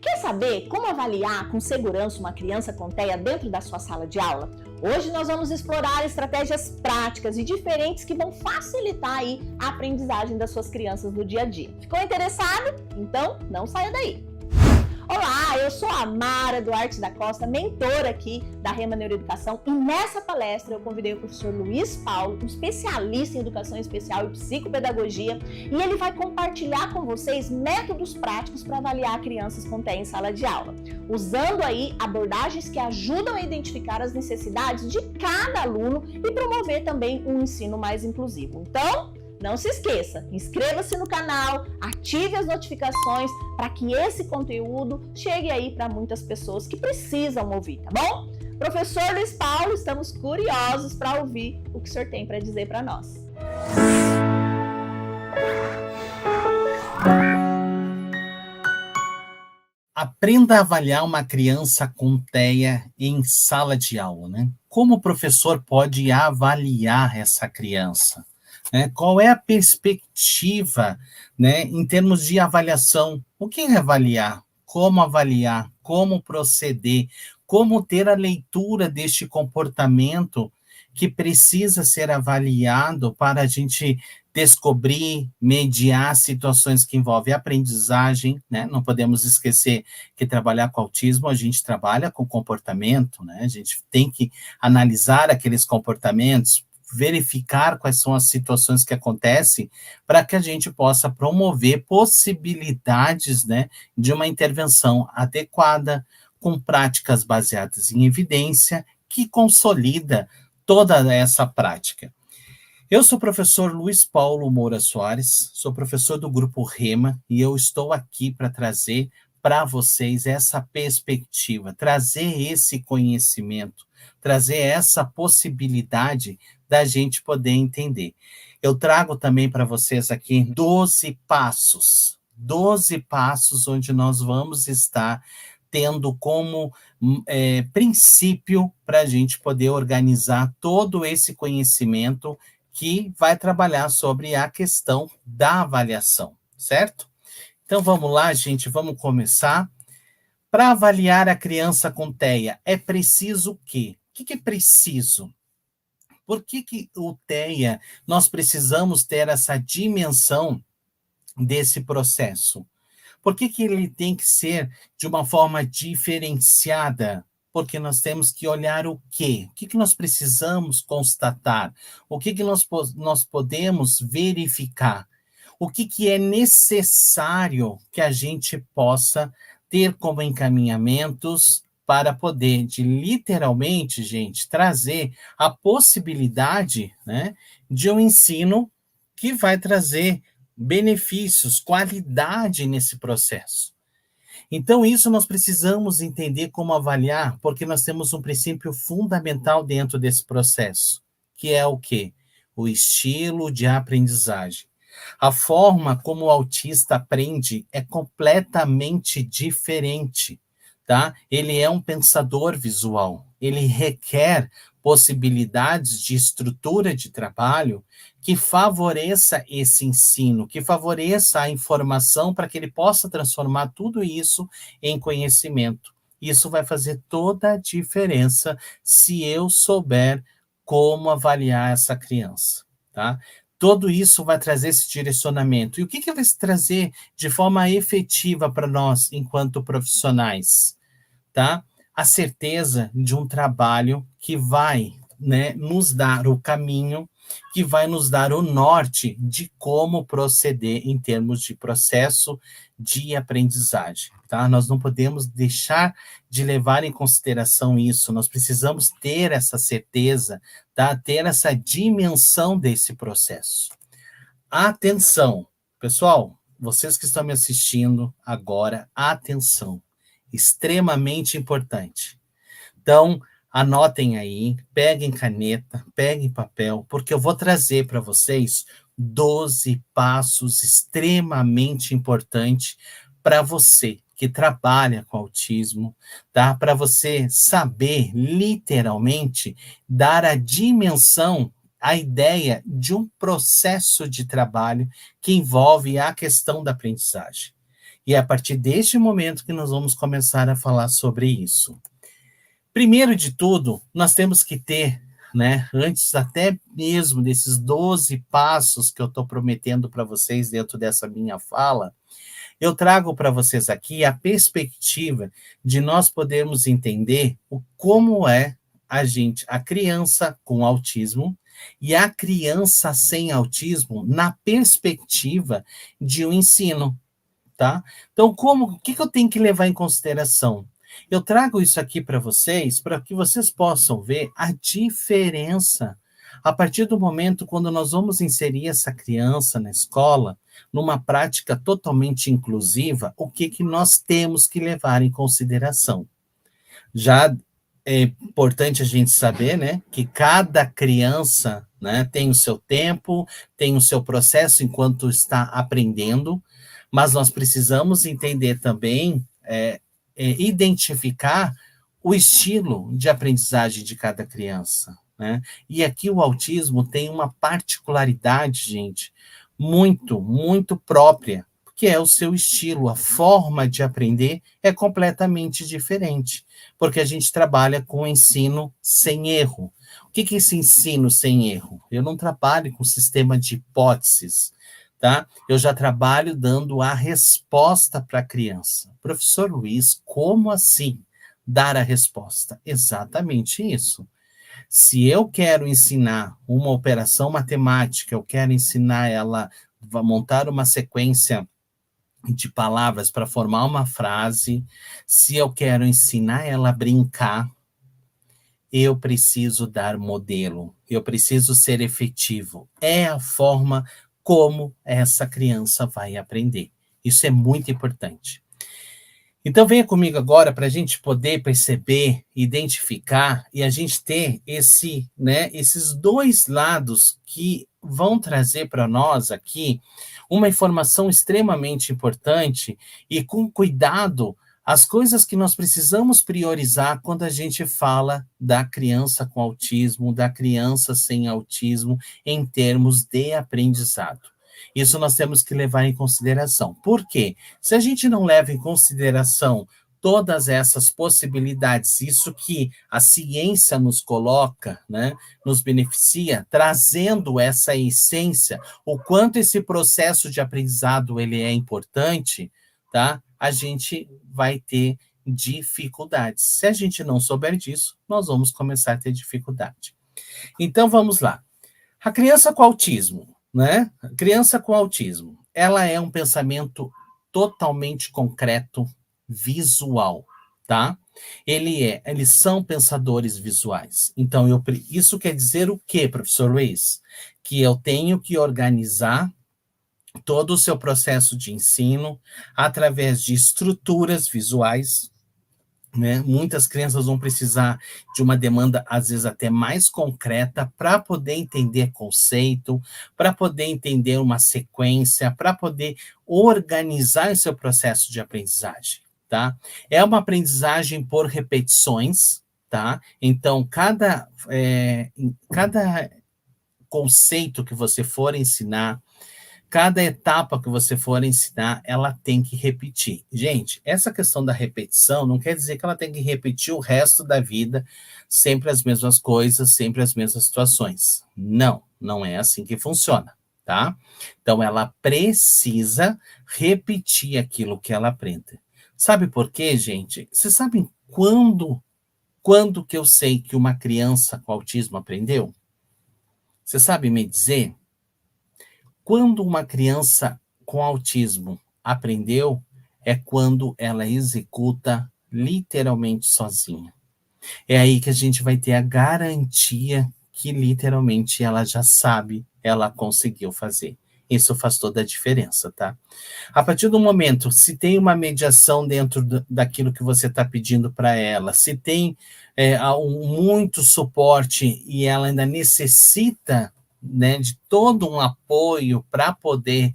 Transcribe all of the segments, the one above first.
Quer saber como avaliar com segurança uma criança com TEA dentro da sua sala de aula? Hoje nós vamos explorar estratégias práticas e diferentes que vão facilitar aí a aprendizagem das suas crianças no dia a dia. Ficou interessado? Então não saia daí! Olá, eu sou a Mara Duarte da Costa, mentora aqui da Rema Neuroeducação, e nessa palestra eu convidei o professor Luiz Paulo, um especialista em educação especial e psicopedagogia, e ele vai compartilhar com vocês métodos práticos para avaliar crianças com TEA em sala de aula, usando aí abordagens que ajudam a identificar as necessidades de cada aluno e promover também um ensino mais inclusivo. Então, não se esqueça, inscreva-se no canal, ative as notificações para que esse conteúdo chegue aí para muitas pessoas que precisam ouvir, tá bom? Professor Luiz Paulo, estamos curiosos para ouvir o que o senhor tem para dizer para nós. Aprenda a avaliar uma criança com TEA em sala de aula, né? Como o professor pode avaliar essa criança? Qual é a perspectiva, né, em termos de avaliação? O que é avaliar? Como proceder? Como ter a leitura deste comportamento que precisa ser avaliado para a gente descobrir, mediar situações que envolvem aprendizagem, né? Não podemos esquecer que trabalhar com autismo, a gente trabalha com comportamento, né? A gente tem que analisar aqueles comportamentos, verificar quais são as situações que acontecem para que a gente possa promover possibilidades, né, de uma intervenção adequada, com práticas baseadas em evidência, que consolida toda essa prática. Eu sou o professor Luiz Paulo Moura Soares, sou professor do Grupo Rema e eu estou aqui para trazer para vocês essa perspectiva, trazer esse conhecimento, trazer essa possibilidade da gente poder entender. Eu trago também para vocês aqui 12 passos onde nós vamos estar tendo como princípio para a gente poder organizar todo esse conhecimento que vai trabalhar sobre a questão da avaliação, certo? Então vamos lá, gente, vamos começar. Para avaliar a criança com TEA, é preciso o quê? O que é preciso? Por que o TEA, nós precisamos ter essa dimensão desse processo? Por que ele tem que ser de uma forma diferenciada? Porque nós temos que olhar o quê? O que nós precisamos constatar? O que nós podemos verificar? O que é necessário que a gente possa ter como encaminhamentos para poder, literalmente, gente, trazer a possibilidade, né, de um ensino que vai trazer benefícios, qualidade nesse processo. Então, isso nós precisamos entender como avaliar, porque nós temos um princípio fundamental dentro desse processo, que é o quê? O estilo de aprendizagem. A forma como o autista aprende é completamente diferente, tá? Ele é um pensador visual, ele requer possibilidades de estrutura de trabalho que favoreça esse ensino, que favoreça a informação para que ele possa transformar tudo isso em conhecimento. Isso vai fazer toda a diferença se eu souber como avaliar essa criança, tá? Tudo isso vai trazer esse direcionamento. E o que vai trazer de forma efetiva para nós, enquanto profissionais? Tá? A certeza de um trabalho que vai, né, nos dar o caminho, que vai nos dar o norte de como proceder em termos de processo de aprendizagem. Tá? Nós não podemos deixar de levar em consideração isso, nós precisamos ter essa certeza, tá? Ter essa dimensão desse processo. Atenção, pessoal, vocês que estão me assistindo agora, atenção, extremamente importante. Então, anotem aí, peguem caneta, peguem papel, porque eu vou trazer para vocês 12 passos extremamente importantes para você que trabalha com autismo, tá? Para você saber, literalmente, dar a dimensão, a ideia de um processo de trabalho que envolve a questão da aprendizagem. E é a partir deste momento que nós vamos começar a falar sobre isso. Primeiro de tudo, nós temos que ter, né, antes até mesmo desses 12 passos que eu estou prometendo para vocês dentro dessa minha fala, eu trago para vocês aqui a perspectiva de nós podermos entender como é a criança com autismo e a criança sem autismo na perspectiva de um ensino, tá? Então, o que eu tenho que levar em consideração? Eu trago isso aqui para que vocês possam ver a diferença a partir do momento quando nós vamos inserir essa criança na escola, numa prática totalmente inclusiva, o que nós temos que levar em consideração. Já é importante a gente saber, né, que cada criança, né, tem o seu tempo, tem o seu processo enquanto está aprendendo, mas nós precisamos entender também, identificar o estilo de aprendizagem de cada criança, né? E aqui o autismo tem uma particularidade, gente, muito, muito própria, que é o seu estilo, a forma de aprender é completamente diferente, porque a gente trabalha com ensino sem erro. O que é esse ensino sem erro? Eu não trabalho com sistema de hipóteses, tá? Eu já trabalho dando a resposta para a criança. Professor Luiz, como assim dar a resposta? Exatamente isso. Se eu quero ensinar uma operação matemática, eu quero ensinar ela a montar uma sequência de palavras para formar uma frase, se eu quero ensinar ela a brincar, eu preciso dar modelo, eu preciso ser efetivo. É a forma como essa criança vai aprender. Isso é muito importante. Então, venha comigo agora para a gente poder perceber, identificar e a gente ter esses dois lados que vão trazer para nós aqui uma informação extremamente importante e com cuidado as coisas que nós precisamos priorizar quando a gente fala da criança com autismo, da criança sem autismo, em termos de aprendizado. Isso nós temos que levar em consideração. Por quê? Se a gente não leva em consideração todas essas possibilidades, isso que a ciência nos coloca, né, nos beneficia, trazendo essa essência, o quanto esse processo de aprendizado ele é importante, tá? A gente vai ter dificuldades. Se a gente não souber disso, nós vamos começar a ter dificuldade. Então, vamos lá. A criança com autismo, né? A criança com autismo, ela é um pensamento totalmente concreto, visual, tá? Eles são pensadores visuais. Então, isso quer dizer o quê, professor Luiz? Que eu tenho que organizar todo o seu processo de ensino através de estruturas visuais, né? Muitas crianças vão precisar de uma demanda, às vezes, até mais concreta para poder entender conceito, para poder entender uma sequência, para poder organizar o seu processo de aprendizagem, tá? É uma aprendizagem por repetições, tá? Então, cada conceito que você for ensinar, cada etapa que você for ensinar, ela tem que repetir. Gente, essa questão da repetição não quer dizer que ela tem que repetir o resto da vida, sempre as mesmas coisas, sempre as mesmas situações. Não, não é assim que funciona, tá? Então, ela precisa repetir aquilo que ela aprende. Sabe por quê, gente? Vocês sabem quando que eu sei que uma criança com autismo aprendeu? Você sabe me dizer? Quando uma criança com autismo aprendeu, é quando ela executa literalmente sozinha. É aí que a gente vai ter a garantia que literalmente ela já sabe, ela conseguiu fazer. Isso faz toda a diferença, tá? A partir do momento, se tem uma mediação dentro daquilo que você está pedindo para ela, se tem muito suporte e ela ainda necessita, né, de todo um apoio para poder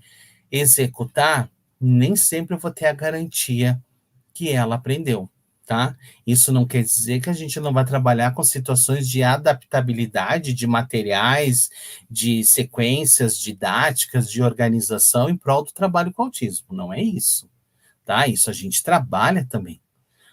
executar, nem sempre eu vou ter a garantia que ela aprendeu, tá? Isso não quer dizer que a gente não vai trabalhar com situações de adaptabilidade de materiais, de sequências didáticas, de organização em prol do trabalho com autismo, não é isso, tá? Isso a gente trabalha também.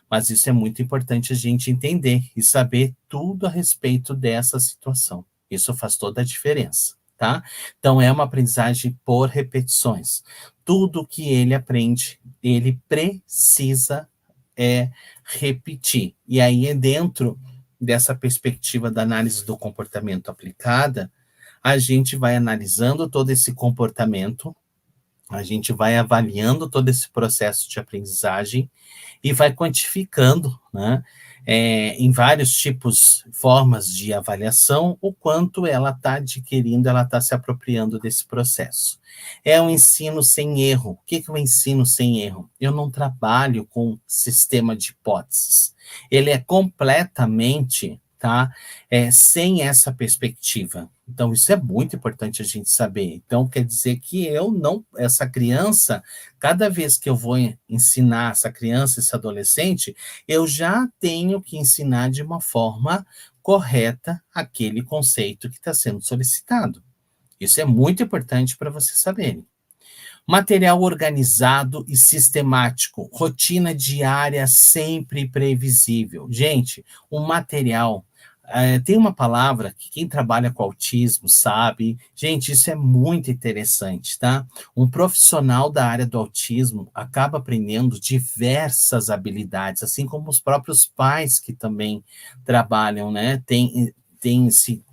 Mas isso é muito importante a gente entender e saber tudo a respeito dessa situação. Isso faz toda a diferença, tá? Então, é uma aprendizagem por repetições. Tudo que ele aprende, ele precisa repetir. E aí, dentro dessa perspectiva da análise do comportamento aplicada, a gente vai analisando todo esse comportamento, a gente vai avaliando todo esse processo de aprendizagem e vai quantificando, né, em vários tipos, formas de avaliação, o quanto ela está adquirindo, ela está se apropriando desse processo. É um ensino sem erro. O que é o ensino sem erro? Eu não trabalho com sistema de hipóteses. Ele é completamente, tá, sem essa perspectiva. Então, isso é muito importante a gente saber. Então, quer dizer que essa criança, cada vez que eu vou ensinar essa criança, esse adolescente, eu já tenho que ensinar de uma forma correta aquele conceito que está sendo solicitado. Isso é muito importante para vocês saberem. Material organizado e sistemático, rotina diária sempre previsível. Gente, o material tem uma palavra que quem trabalha com autismo sabe. Gente, isso é muito interessante, tá? Um profissional da área do autismo acaba aprendendo diversas habilidades, assim como os próprios pais que também trabalham, né? Tem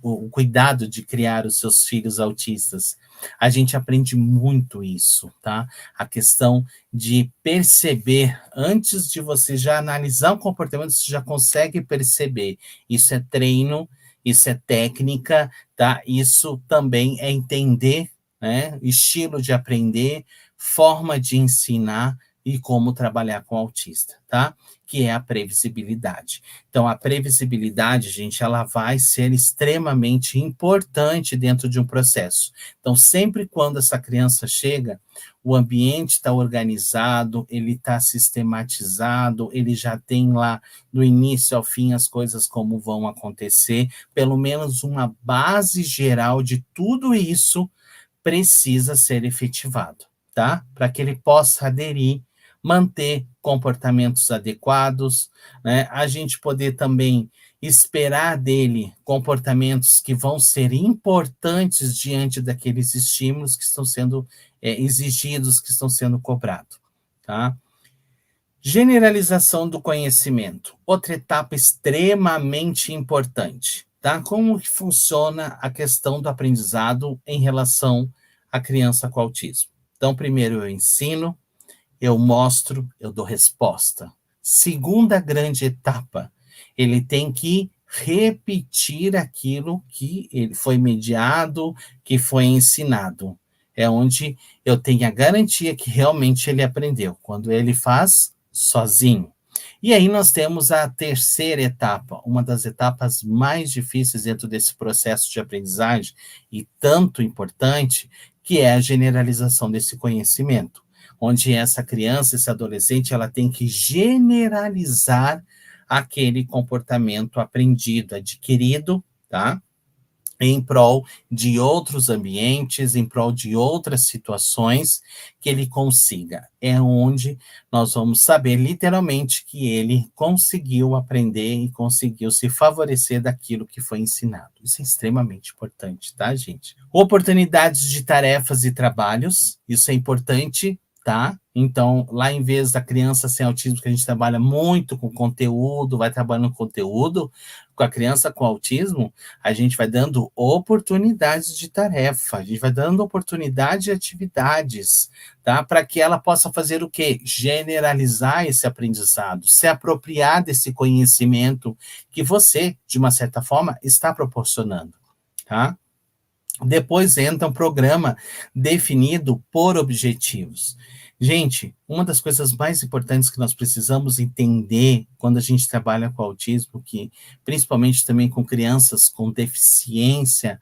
o cuidado de criar os seus filhos autistas. A gente aprende muito isso, tá? A questão de perceber, antes de você já analisar o comportamento, você já consegue perceber. Isso é treino, isso é técnica, tá? Isso também é entender, né? Estilo de aprender, forma de ensinar e como trabalhar com o autista, tá? Que é a previsibilidade. Então, a previsibilidade, gente, ela vai ser extremamente importante dentro de um processo. Então, sempre quando essa criança chega, o ambiente está organizado, ele está sistematizado, ele já tem lá, do início ao fim, as coisas como vão acontecer, pelo menos uma base geral de tudo isso precisa ser efetivado, tá? Para que ele possa aderir, manter comportamentos adequados, né? A gente poder também esperar dele comportamentos que vão ser importantes diante daqueles estímulos que estão sendo exigidos, que estão sendo cobrados, tá? Generalização do conhecimento, outra etapa extremamente importante, tá? Como que funciona a questão do aprendizado em relação à criança com autismo? Então, primeiro eu ensino, eu mostro, eu dou resposta. Segunda grande etapa, ele tem que repetir aquilo que ele foi mediado, que foi ensinado. É onde eu tenho a garantia que realmente ele aprendeu, quando ele faz sozinho. E aí nós temos a terceira etapa, uma das etapas mais difíceis dentro desse processo de aprendizagem e tanto importante, que é a generalização desse conhecimento, onde essa criança, esse adolescente, ela tem que generalizar aquele comportamento aprendido, adquirido, tá? Em prol de outros ambientes, em prol de outras situações que ele consiga. É onde nós vamos saber literalmente que ele conseguiu aprender e conseguiu se favorecer daquilo que foi ensinado. Isso é extremamente importante, tá, gente? Oportunidades de tarefas e trabalhos, isso é importante, tá? Então, lá em vez da criança sem autismo, que a gente trabalha muito com conteúdo, vai trabalhando com conteúdo, com a criança com autismo, a gente vai dando oportunidades de tarefa, a gente vai dando oportunidade de atividades, tá? Para que ela possa fazer o quê? Generalizar esse aprendizado, se apropriar desse conhecimento que você, de uma certa forma, está proporcionando, tá? Depois entra um programa definido por objetivos. Gente, uma das coisas mais importantes que nós precisamos entender quando a gente trabalha com autismo, que principalmente também com crianças com deficiência,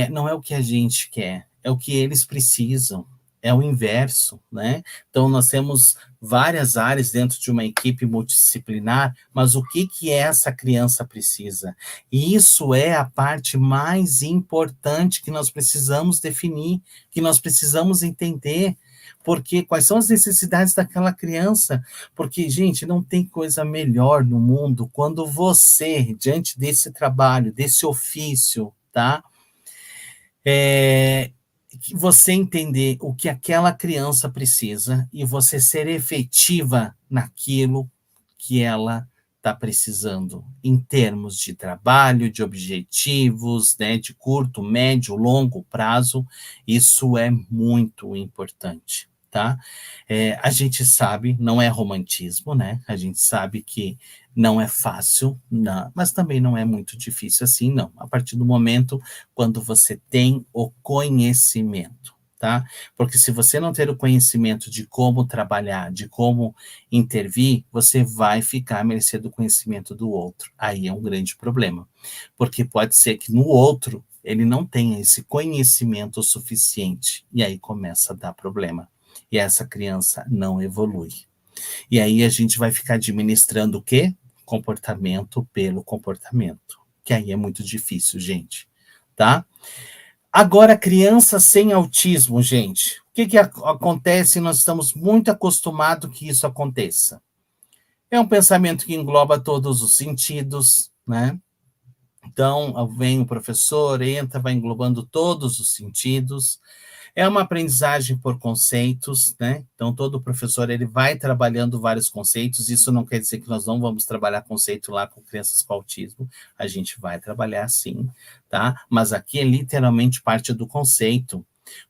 não é o que a gente quer, é o que eles precisam. É o inverso, né? Então, nós temos várias áreas dentro de uma equipe multidisciplinar, mas o que essa criança precisa? E isso é a parte mais importante que nós precisamos definir, que nós precisamos entender, Porque quais são as necessidades daquela criança? Porque, gente, não tem coisa melhor no mundo quando você, diante desse trabalho, desse ofício, tá? Que você entender o que aquela criança precisa e você ser efetiva naquilo que ela está precisando, em termos de trabalho, de objetivos, né, de curto, médio, longo prazo, isso é muito importante, tá? A gente sabe, não é romantismo, né? A gente sabe que não é fácil, não, mas também não é muito difícil assim, não. A partir do momento quando você tem o conhecimento, tá? Porque se você não ter o conhecimento de como trabalhar, de como intervir, você vai ficar à mercê do conhecimento do outro. Aí é um grande problema, porque pode ser que no outro ele não tenha esse conhecimento suficiente, e aí começa a dar problema. E essa criança não evolui. E aí a gente vai ficar administrando o quê? Comportamento pelo comportamento, que aí é muito difícil, gente, tá? Agora, criança sem autismo, gente, o que acontece? Nós estamos muito acostumados que isso aconteça. É um pensamento que engloba todos os sentidos, né? Então, vem o professor, entra, vai englobando todos os sentidos. É uma aprendizagem por conceitos, né? Então, todo professor ele vai trabalhando vários conceitos. Isso não quer dizer que nós não vamos trabalhar conceito lá com crianças com autismo. A gente vai trabalhar sim, tá? Mas aqui é literalmente parte do conceito.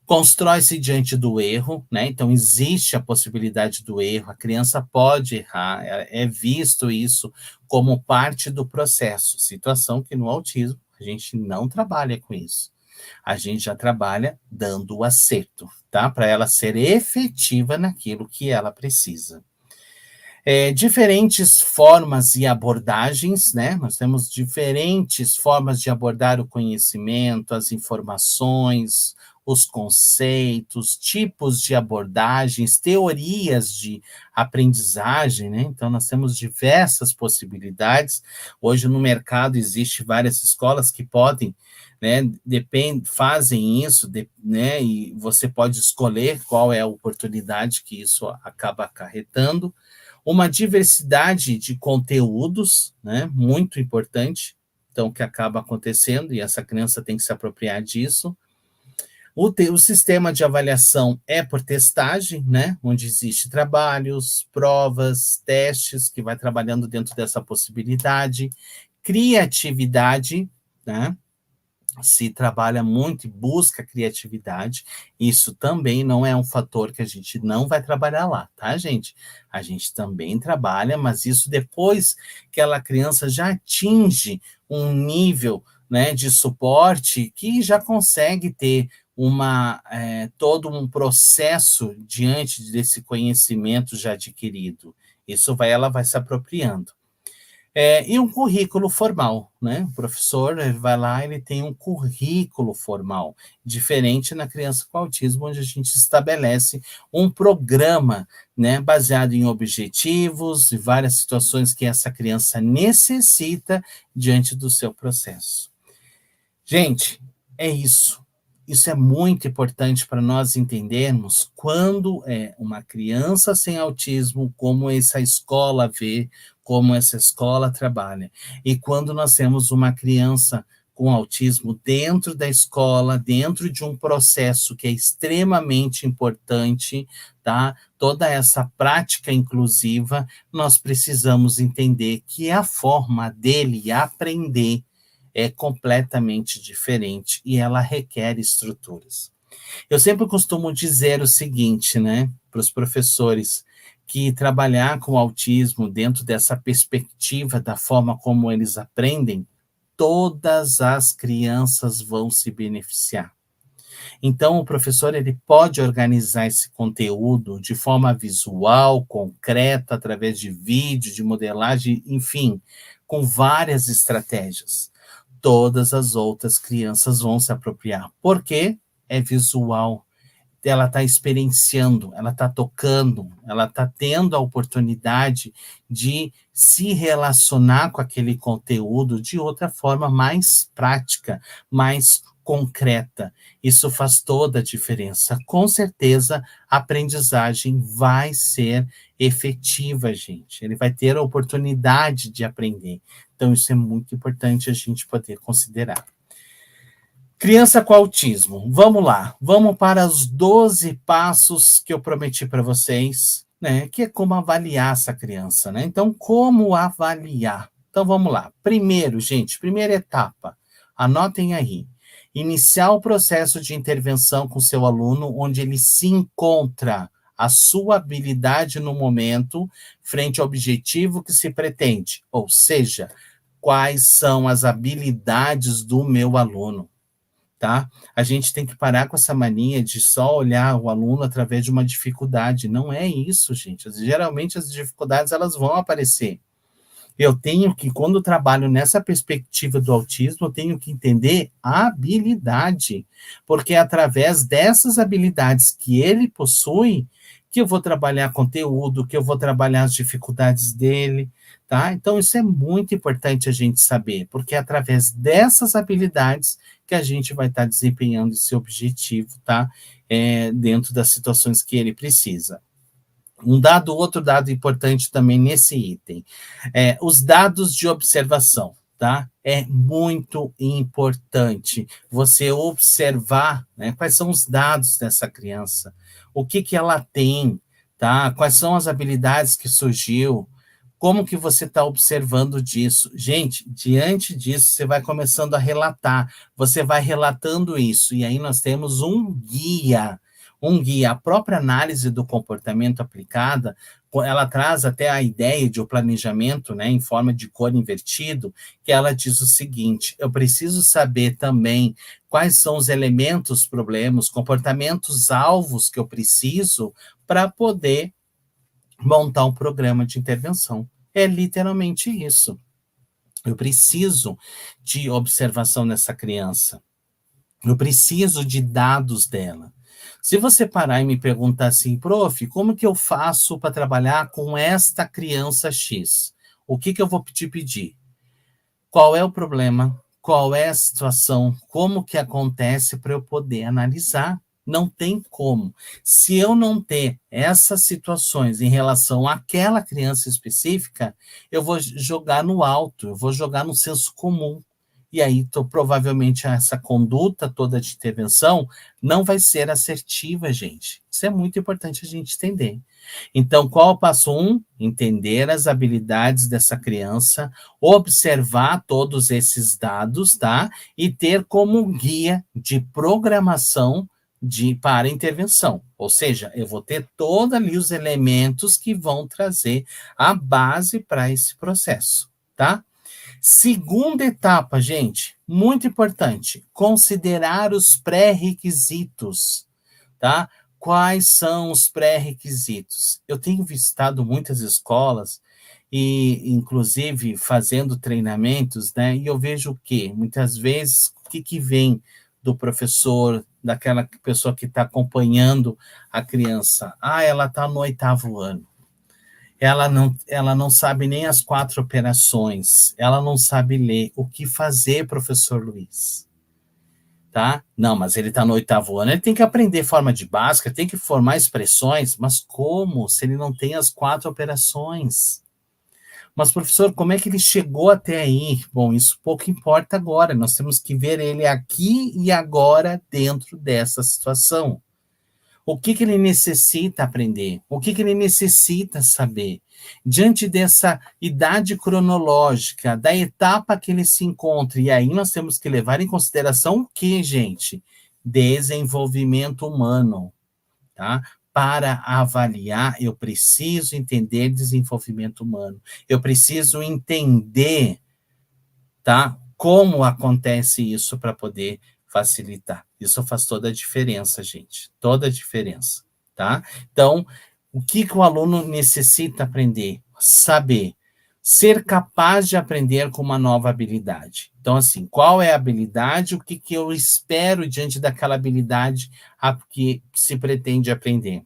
Constrói-se diante do erro, né? Então, existe a possibilidade do erro. A criança pode errar. É visto isso como parte do processo. Situação que no autismo a gente não trabalha com isso. A gente já trabalha dando o acerto, tá? Para ela ser efetiva naquilo que ela precisa. Diferentes formas e abordagens, né? Nós temos diferentes formas de abordar o conhecimento, as informações, os conceitos, tipos de abordagens, teorias de aprendizagem, né? Então, nós temos diversas possibilidades. Hoje, no mercado, existe várias escolas que podem, né, fazem isso, né, e você pode escolher qual é a oportunidade que isso acaba acarretando. Uma diversidade de conteúdos, né, muito importante, então, que acaba acontecendo, e essa criança tem que se apropriar disso. O sistema de avaliação é por testagem, né, onde existe trabalhos, provas, testes, que vai trabalhando dentro dessa possibilidade. Criatividade, né, se trabalha muito e busca criatividade, isso também não é um fator que a gente não vai trabalhar lá, tá, gente? A gente também trabalha, mas isso depois que aquela criança já atinge um nível, né, de suporte que já consegue ter todo um processo diante desse conhecimento já adquirido. Ela vai se apropriando. E um currículo formal, né? O professor ele vai lá, ele tem um currículo formal, diferente na criança com autismo, onde a gente estabelece um programa, né, baseado em objetivos e várias situações que essa criança necessita diante do seu processo. Gente, é isso. Isso é muito importante para nós entendermos quando é uma criança sem autismo, como essa escola vê, como essa escola trabalha. E quando nós temos uma criança com autismo dentro da escola, dentro de um processo que é extremamente importante, tá? Toda essa prática inclusiva, nós precisamos entender que a forma dele aprender é completamente diferente e ela requer estruturas. Eu sempre costumo dizer o seguinte, né, para os professores, que trabalhar com autismo dentro dessa perspectiva da forma como eles aprendem, todas as crianças vão se beneficiar. Então, o professor ele pode organizar esse conteúdo de forma visual, concreta, através de vídeo, de modelagem, enfim, com várias estratégias. Todas as outras crianças vão se apropriar, porque é visual, ela está experienciando, ela está tocando, ela está tendo a oportunidade de se relacionar com aquele conteúdo de outra forma mais prática, mais concreta. Isso faz toda a diferença. Com certeza, a aprendizagem vai ser efetiva, gente. Ele vai ter a oportunidade de aprender. Então, isso é muito importante a gente poder considerar. Criança com autismo. Vamos lá. Vamos para os 12 passos que eu prometi para vocês, né? Que é como avaliar essa criança, né? Então, como avaliar? Então, vamos lá. Primeiro, gente, primeira etapa. Anotem aí. Iniciar o processo de intervenção com seu aluno, onde ele se encontra a sua habilidade no momento, frente ao objetivo que se pretende. Ou seja, quais são as habilidades do meu aluno, tá? A gente tem que parar com essa mania de só olhar o aluno através de uma dificuldade. Não é isso, gente. Geralmente as dificuldades elas vão aparecer. Eu tenho que, quando trabalho nessa perspectiva do autismo, eu tenho que entender a habilidade, porque é através dessas habilidades que ele possui que eu vou trabalhar conteúdo, que eu vou trabalhar as dificuldades dele, tá? Então, isso é muito importante a gente saber, porque é através dessas habilidades que a gente vai estar desempenhando esse objetivo, tá? Dentro das situações que ele precisa. Outro dado importante também nesse item, os dados de observação, tá? É muito importante você observar, né, quais são os dados dessa criança, o que ela tem, tá? Quais são as habilidades que surgiu, como que você está observando disso? Gente, diante disso, você vai começando a relatar, você vai relatando isso, e aí nós temos um guia. A própria análise do comportamento aplicada, ela traz até a ideia de o planejamento, né, em forma de cor invertido, que ela diz o seguinte: eu preciso saber também quais são os elementos, problemas, comportamentos, alvos que eu preciso para poder montar um programa de intervenção. É literalmente isso. Eu preciso de observação nessa criança. Eu preciso de dados dela. Se você parar e me perguntar assim, prof, como que eu faço para trabalhar com esta criança X? O que eu vou te pedir? Qual é o problema? Qual é a situação? Como que acontece para eu poder analisar? Não tem como. Se eu não ter essas situações em relação àquela criança específica, eu vou jogar no alto, eu vou jogar no senso comum. E aí, provavelmente, essa conduta toda de intervenção não vai ser assertiva, gente. Isso é muito importante a gente entender. Então, qual é o passo 1? Entender as habilidades dessa criança, observar todos esses dados, tá? E ter como guia de programação para intervenção. Ou seja, eu vou ter todos ali os elementos que vão trazer a base para esse processo, tá? Segunda etapa, gente, muito importante, considerar os pré-requisitos, tá? Quais são os pré-requisitos? Eu tenho visitado muitas escolas e, inclusive, fazendo treinamentos, né? E eu vejo o quê? Muitas vezes, o que vem do professor, daquela pessoa que está acompanhando a criança? Ela está no 8º ano. Ela não sabe nem as 4 operações, ela não sabe ler. O que fazer, professor Luiz? Tá? Não, mas ele está no 8º ano, ele tem que aprender forma de básica, tem que formar expressões, mas como? Se ele não tem as 4 operações? Mas, professor, como é que ele chegou até aí? Bom, isso pouco importa agora, nós temos que ver ele aqui e agora dentro dessa situação. O que ele necessita aprender? O que ele necessita saber? Diante dessa idade cronológica, da etapa que ele se encontra, e aí nós temos que levar em consideração o que, gente? Desenvolvimento humano, tá? Para avaliar, eu preciso entender desenvolvimento humano. Eu preciso entender, tá? Como acontece isso para poder facilitar. Isso faz toda a diferença, gente. Toda a diferença, tá? Então, o que o aluno necessita aprender? Saber. Ser capaz de aprender com uma nova habilidade. Então, assim, qual é a habilidade? O que eu espero diante daquela habilidade a que se pretende aprender?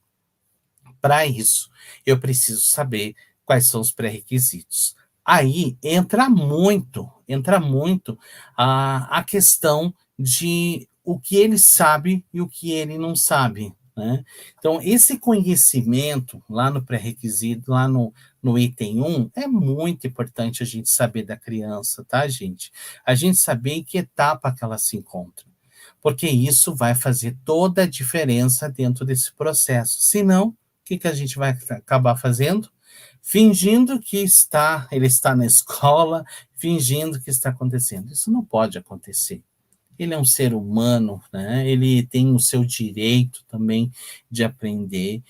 Para isso, eu preciso saber quais são os pré-requisitos. Aí entra muito a questão de o que ele sabe e o que ele não sabe, né? Então, esse conhecimento lá no pré-requisito, lá no item 1, é muito importante a gente saber da criança, tá, gente? A gente saber em que etapa que ela se encontra, porque isso vai fazer toda a diferença dentro desse processo. Senão, o que a gente vai acabar fazendo? Fingindo que ele está na escola, fingindo que está acontecendo. Isso não pode acontecer. Ele é um ser humano, né? Ele tem o seu direito também de aprender,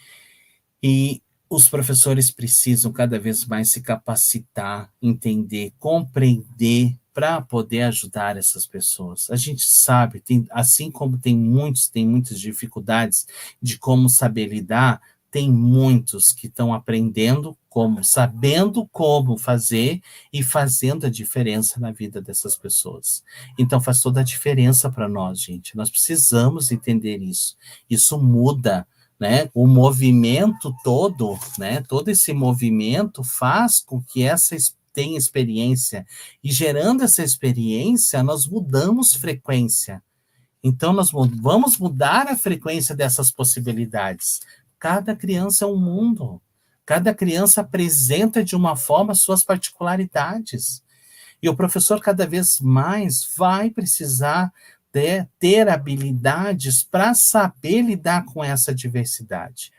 e os professores precisam cada vez mais se capacitar, entender, compreender para poder ajudar essas pessoas. A gente sabe, assim como tem muitas dificuldades de como saber lidar, tem muitos que estão aprendendo como, sabendo como fazer e fazendo a diferença na vida dessas pessoas. Então faz toda a diferença para nós, gente. Nós precisamos entender isso. Isso muda, né? O movimento todo, né? Todo esse movimento faz com que essa tenha experiência, e gerando essa experiência, nós mudamos frequência. Então, nós vamos mudar a frequência dessas possibilidades. Cada criança é um mundo. Cada criança apresenta de uma forma suas particularidades. E o professor, cada vez mais, vai precisar ter habilidades para saber lidar com essa diversidade.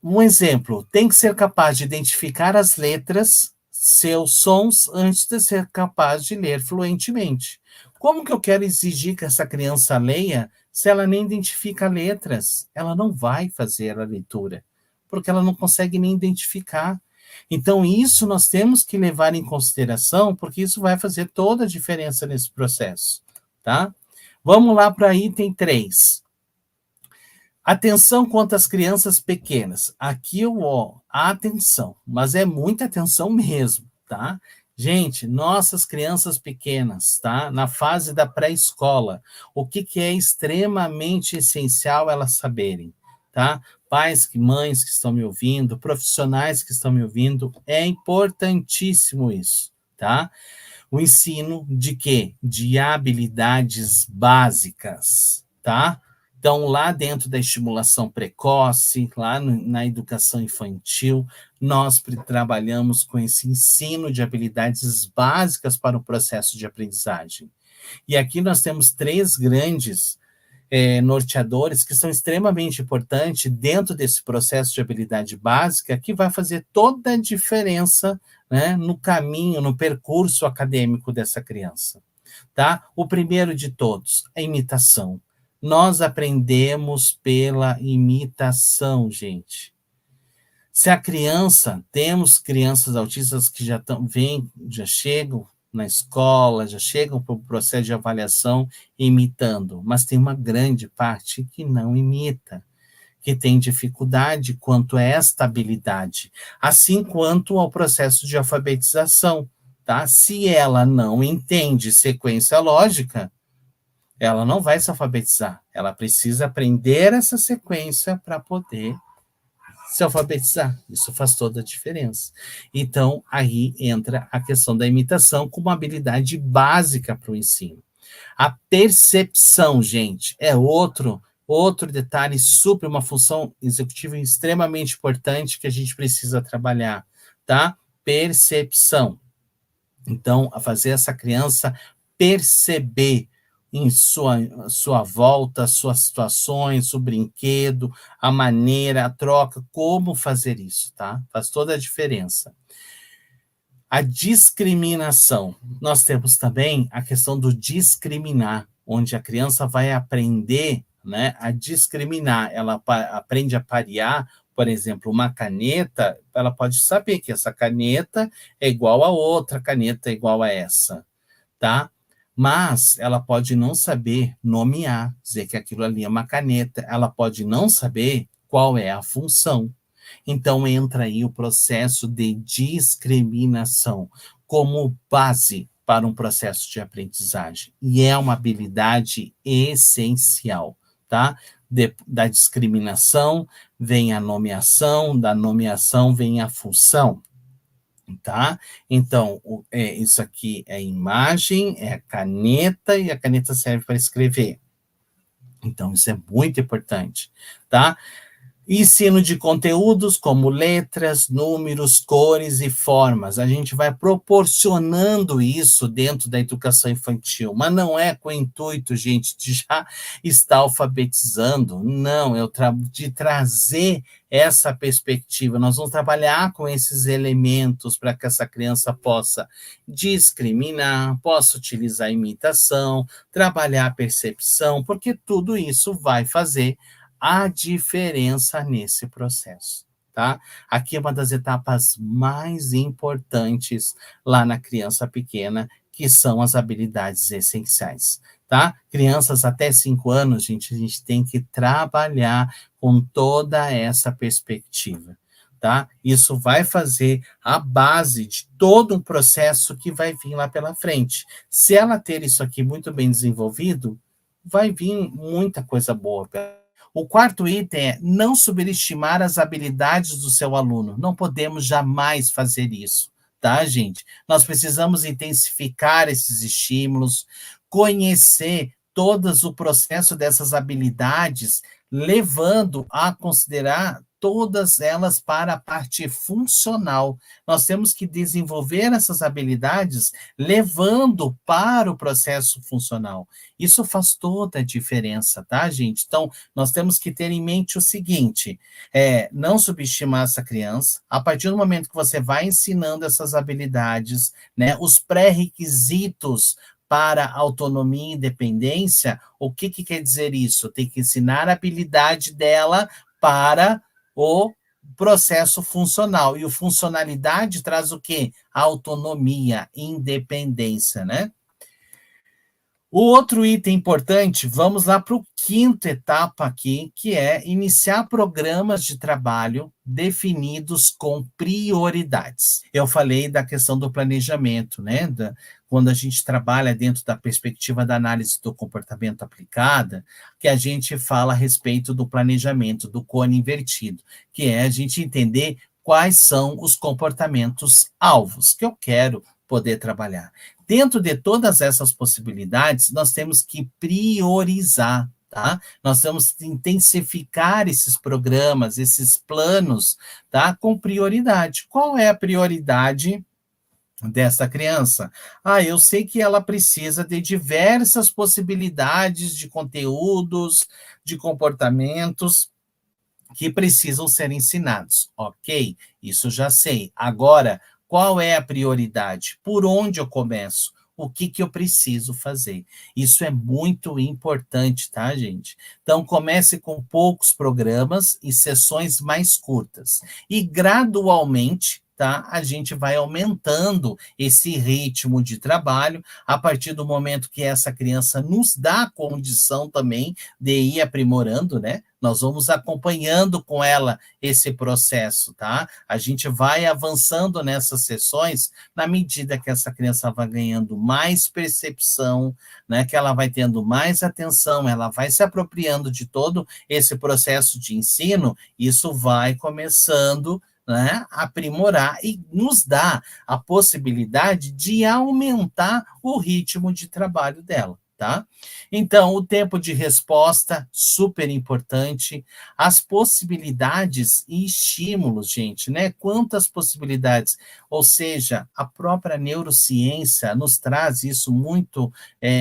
Um exemplo, tem que ser capaz de identificar as letras, seus sons, antes de ser capaz de ler fluentemente. Como que eu quero exigir que essa criança leia se ela nem identifica letras? Ela não vai fazer a leitura, porque ela não consegue nem identificar. Então, isso nós temos que levar em consideração, porque isso vai fazer toda a diferença nesse processo, tá? Vamos lá para item 3. Atenção quanto às crianças pequenas. Aqui atenção, mas é muita atenção mesmo, tá? Gente, nossas crianças pequenas, tá? Na fase da pré-escola, o que é extremamente essencial elas saberem, tá? Pais, mães que estão me ouvindo, profissionais que estão me ouvindo, é importantíssimo isso, tá? O ensino de quê? De habilidades básicas, tá? Então, lá dentro da estimulação precoce, lá na educação infantil, nós trabalhamos com esse ensino de habilidades básicas para o processo de aprendizagem. E aqui nós temos 3 grandes norteadores que são extremamente importantes dentro desse processo de habilidade básica, que vai fazer toda a diferença, né, no caminho, no percurso acadêmico dessa criança. Tá? O primeiro de todos, a imitação. Nós aprendemos pela imitação, gente. Se a criança, temos crianças autistas que já chegam na escola, já chegam para o processo de avaliação imitando, mas tem uma grande parte que não imita, que tem dificuldade quanto a esta habilidade, assim quanto ao processo de alfabetização, tá? Se ela não entende sequência lógica, ela não vai se alfabetizar, ela precisa aprender essa sequência para poder se alfabetizar. Isso faz toda a diferença. Então, aí entra a questão da imitação como uma habilidade básica para o ensino. A percepção, gente, é outro detalhe super, uma função executiva extremamente importante que a gente precisa trabalhar, tá? Percepção. Então, a fazer essa criança perceber em sua volta, suas situações, o brinquedo, a maneira, a troca, como fazer isso, tá? Faz toda a diferença. A discriminação. Nós temos também a questão do discriminar, onde a criança vai aprender, né, a discriminar. Ela aprende a parear, por exemplo, uma caneta, ela pode saber que essa caneta é igual a outra, caneta é igual a essa, tá? Mas ela pode não saber nomear, dizer que aquilo ali é uma caneta, ela pode não saber qual é a função. Então entra aí o processo de discriminação como base para um processo de aprendizagem. E é uma habilidade essencial, tá? Da discriminação vem a nomeação, da nomeação vem a função. tá? Então, isso aqui é imagem, é a caneta, e a caneta serve para escrever. Então, isso é muito importante, tá? Ensino de conteúdos como letras, números, cores e formas. A gente vai proporcionando isso dentro da educação infantil, mas não é com o intuito, gente, de já estar alfabetizando. Não, de trazer essa perspectiva. Nós vamos trabalhar com esses elementos para que essa criança possa discriminar, possa utilizar a imitação, trabalhar a percepção, porque tudo isso vai fazer a diferença nesse processo, tá? Aqui é uma das etapas mais importantes lá na criança pequena, que são as habilidades essenciais, tá? Crianças até 5 anos, gente, a gente tem que trabalhar com toda essa perspectiva, tá? Isso vai fazer a base de todo um processo que vai vir lá pela frente. Se ela ter isso aqui muito bem desenvolvido, vai vir muita coisa boa. O quarto item é não subestimar as habilidades do seu aluno. Não podemos jamais fazer isso, tá, gente? Nós precisamos intensificar esses estímulos, conhecer todos o processo dessas habilidades, levando a considerar todas elas para a parte funcional. Nós temos que desenvolver essas habilidades levando para o processo funcional. Isso faz toda a diferença, tá, gente? Então, nós temos que ter em mente o seguinte: não subestimar essa criança. A partir do momento que você vai ensinando essas habilidades, né, os pré-requisitos para autonomia e independência, o que quer dizer isso? Tem que ensinar a habilidade dela para o processo funcional. E o funcionalidade traz o quê? Autonomia, independência, né? O outro item importante, vamos lá para o quinta etapa aqui, que é iniciar programas de trabalho definidos com prioridades. Eu falei da questão do planejamento, né? Quando a gente trabalha dentro da perspectiva da análise do comportamento aplicada, que a gente fala a respeito do planejamento, do cone invertido, que é a gente entender quais são os comportamentos alvos que eu quero poder trabalhar. Dentro de todas essas possibilidades, nós temos que priorizar, tá? Nós temos que intensificar esses programas, esses planos, tá? Com prioridade. Qual é a prioridade dessa criança? Eu sei que ela precisa de diversas possibilidades de conteúdos, de comportamentos que precisam ser ensinados. Ok, isso já sei. Agora, qual é a prioridade? Por onde eu começo? O que eu preciso fazer? Isso é muito importante, tá, gente? Então, comece com poucos programas e sessões mais curtas. E gradualmente, tá, a gente vai aumentando esse ritmo de trabalho a partir do momento que essa criança nos dá a condição também de ir aprimorando, né? Nós vamos acompanhando com ela esse processo, tá? A gente vai avançando nessas sessões na medida que essa criança vai ganhando mais percepção, né? Que ela vai tendo mais atenção, ela vai se apropriando de todo esse processo de ensino, isso vai começando, né, aprimorar e nos dá a possibilidade de aumentar o ritmo de trabalho dela, tá? Então, o tempo de resposta, super importante, as possibilidades e estímulos, gente, né? Quantas possibilidades, ou seja, a própria neurociência nos traz isso muito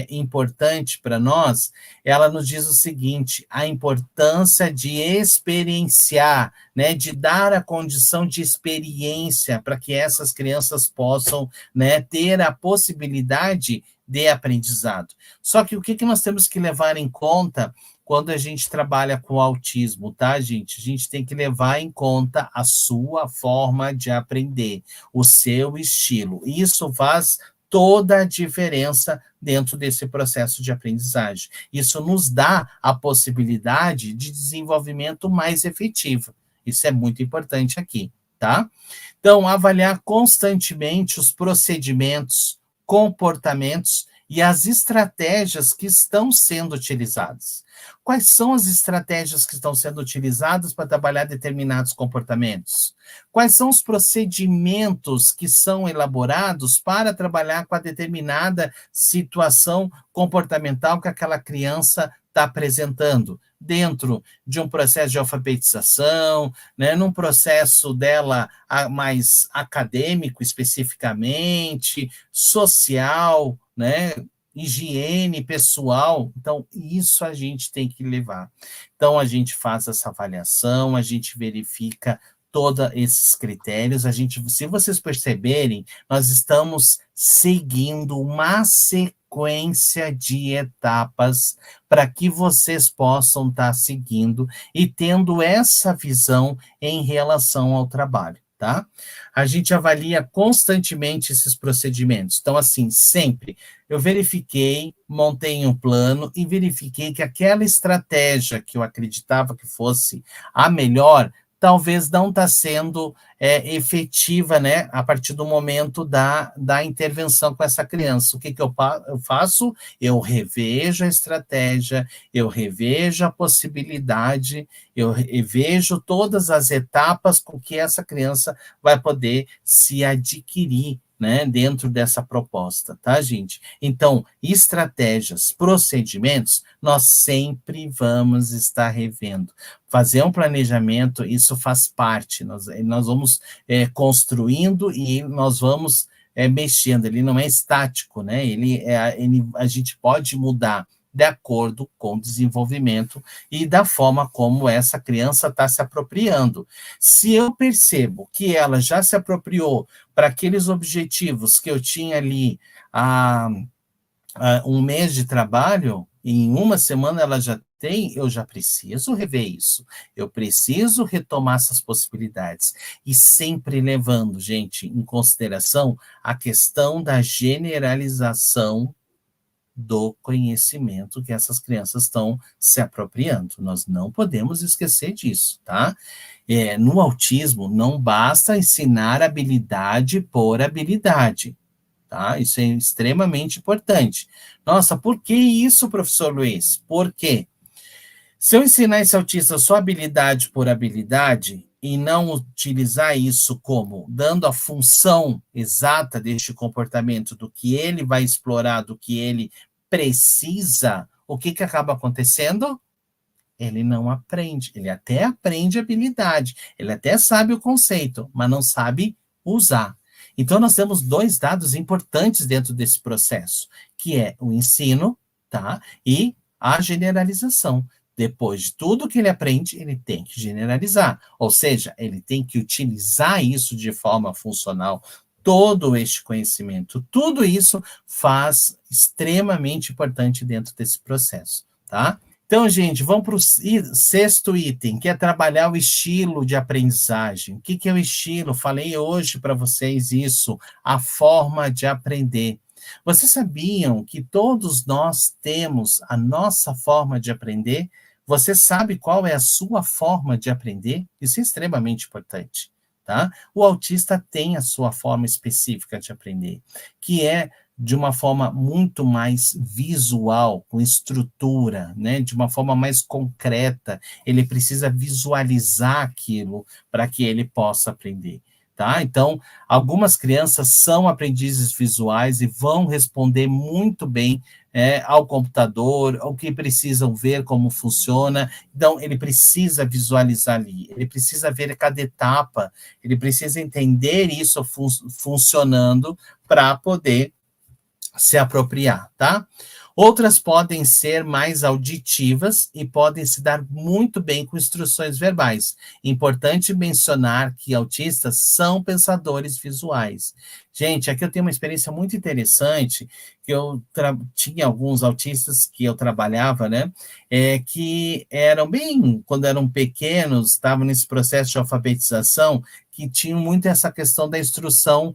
importante para nós. Ela nos diz o seguinte: a importância de experienciar, né, de dar a condição de experiência para que essas crianças possam, né, ter a possibilidade de aprendizado. Só que o que nós temos que levar em conta quando a gente trabalha com autismo, tá, gente? A gente tem que levar em conta a sua forma de aprender, o seu estilo. Isso faz toda a diferença dentro desse processo de aprendizagem. Isso nos dá a possibilidade de desenvolvimento mais efetivo. Isso é muito importante aqui, tá? Então, avaliar constantemente os procedimentos, comportamentos e as estratégias que estão sendo utilizadas. Quais são as estratégias que estão sendo utilizadas para trabalhar determinados comportamentos? Quais são os procedimentos que são elaborados para trabalhar com a determinada situação comportamental que aquela criança está apresentando? Dentro de um processo de alfabetização, né, num processo dela mais acadêmico especificamente, social, né, higiene pessoal. Então, isso a gente tem que levar. Então, a gente faz essa avaliação, a gente verifica todos esses critérios. Se vocês perceberem, nós estamos seguindo uma sequência de etapas para que vocês possam estar seguindo e tendo essa visão em relação ao trabalho, tá? A gente avalia constantemente esses procedimentos. Então, assim, sempre eu verifiquei, montei um plano e verifiquei que aquela estratégia que eu acreditava que fosse a melhor, talvez não está sendo efetiva, né, a partir do momento da intervenção com essa criança. O que eu faço? Eu revejo a estratégia, eu revejo a possibilidade, eu revejo todas as etapas com que essa criança vai poder se adquirir, né, dentro dessa proposta, tá, gente? Então, estratégias, procedimentos, nós sempre vamos estar revendo. Fazer um planejamento, isso faz parte, nós vamos construindo e nós vamos mexendo, ele não é estático, né? A gente pode mudar de acordo com o desenvolvimento e da forma como essa criança está se apropriando. Se eu percebo que ela já se apropriou para aqueles objetivos que eu tinha ali há um mês de trabalho, em uma semana ela já tem, eu já preciso rever isso. Eu preciso retomar essas possibilidades. E sempre levando, gente, em consideração a questão da generalização do conhecimento que essas crianças estão se apropriando. Nós não podemos esquecer disso, tá? No autismo, não basta ensinar habilidade por habilidade, tá? Isso é extremamente importante. Nossa, por que isso, professor Luiz? Por quê? Se eu ensinar esse autista só habilidade por habilidade e não utilizar isso como dando a função exata deste comportamento, do que ele vai explorar, do que ele precisa, o que acaba acontecendo? Ele não aprende. Ele até aprende habilidade, ele até sabe o conceito, mas não sabe usar. Então, nós temos dois dados importantes dentro desse processo, que é o ensino, tá? E a generalização. Depois de tudo que ele aprende, ele tem que generalizar. Ou seja, ele tem que utilizar isso de forma funcional, todo este conhecimento. Tudo isso faz extremamente importante dentro desse processo, tá? Então, gente, vamos para o sexto item, que é trabalhar o estilo de aprendizagem. O que é o estilo? Falei hoje para vocês isso, a forma de aprender. Vocês sabiam que todos nós temos a nossa forma de aprender? Você sabe qual é a sua forma de aprender? Isso é extremamente importante, tá? O autista tem a sua forma específica de aprender, que é de uma forma muito mais visual, com estrutura, né? De uma forma mais concreta. Ele precisa visualizar aquilo para que ele possa aprender, tá? Então, algumas crianças são aprendizes visuais e vão responder muito bem ao computador, ao que precisam ver como funciona. Então, ele precisa visualizar ali, ele precisa ver cada etapa, ele precisa entender isso funcionando para poder se apropriar, tá? Outras podem ser mais auditivas e podem se dar muito bem com instruções verbais. Importante mencionar que autistas são pensadores visuais. Gente, aqui eu tenho uma experiência muito interessante, que eu tinha alguns autistas que eu trabalhava, né, que eram bem, quando eram pequenos, estavam nesse processo de alfabetização, que tinham muito essa questão da instrução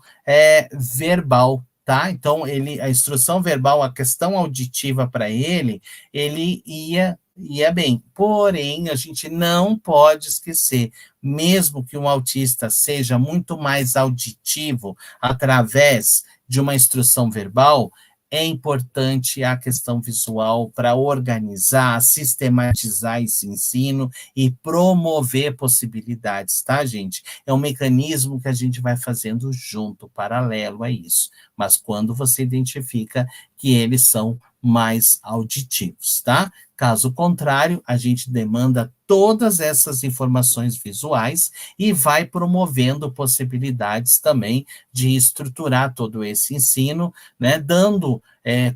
verbal, tá? Então, a instrução verbal, a questão auditiva para ele ia bem. Porém, a gente não pode esquecer, mesmo que um autista seja muito mais auditivo através de uma instrução verbal, é importante a questão visual para organizar, sistematizar esse ensino e promover possibilidades, tá, gente? É um mecanismo que a gente vai fazendo junto, paralelo a isso, mas quando você identifica que eles são mais auditivos, tá? Caso contrário, a gente demanda todas essas informações visuais e vai promovendo possibilidades também de estruturar todo esse ensino, né, dando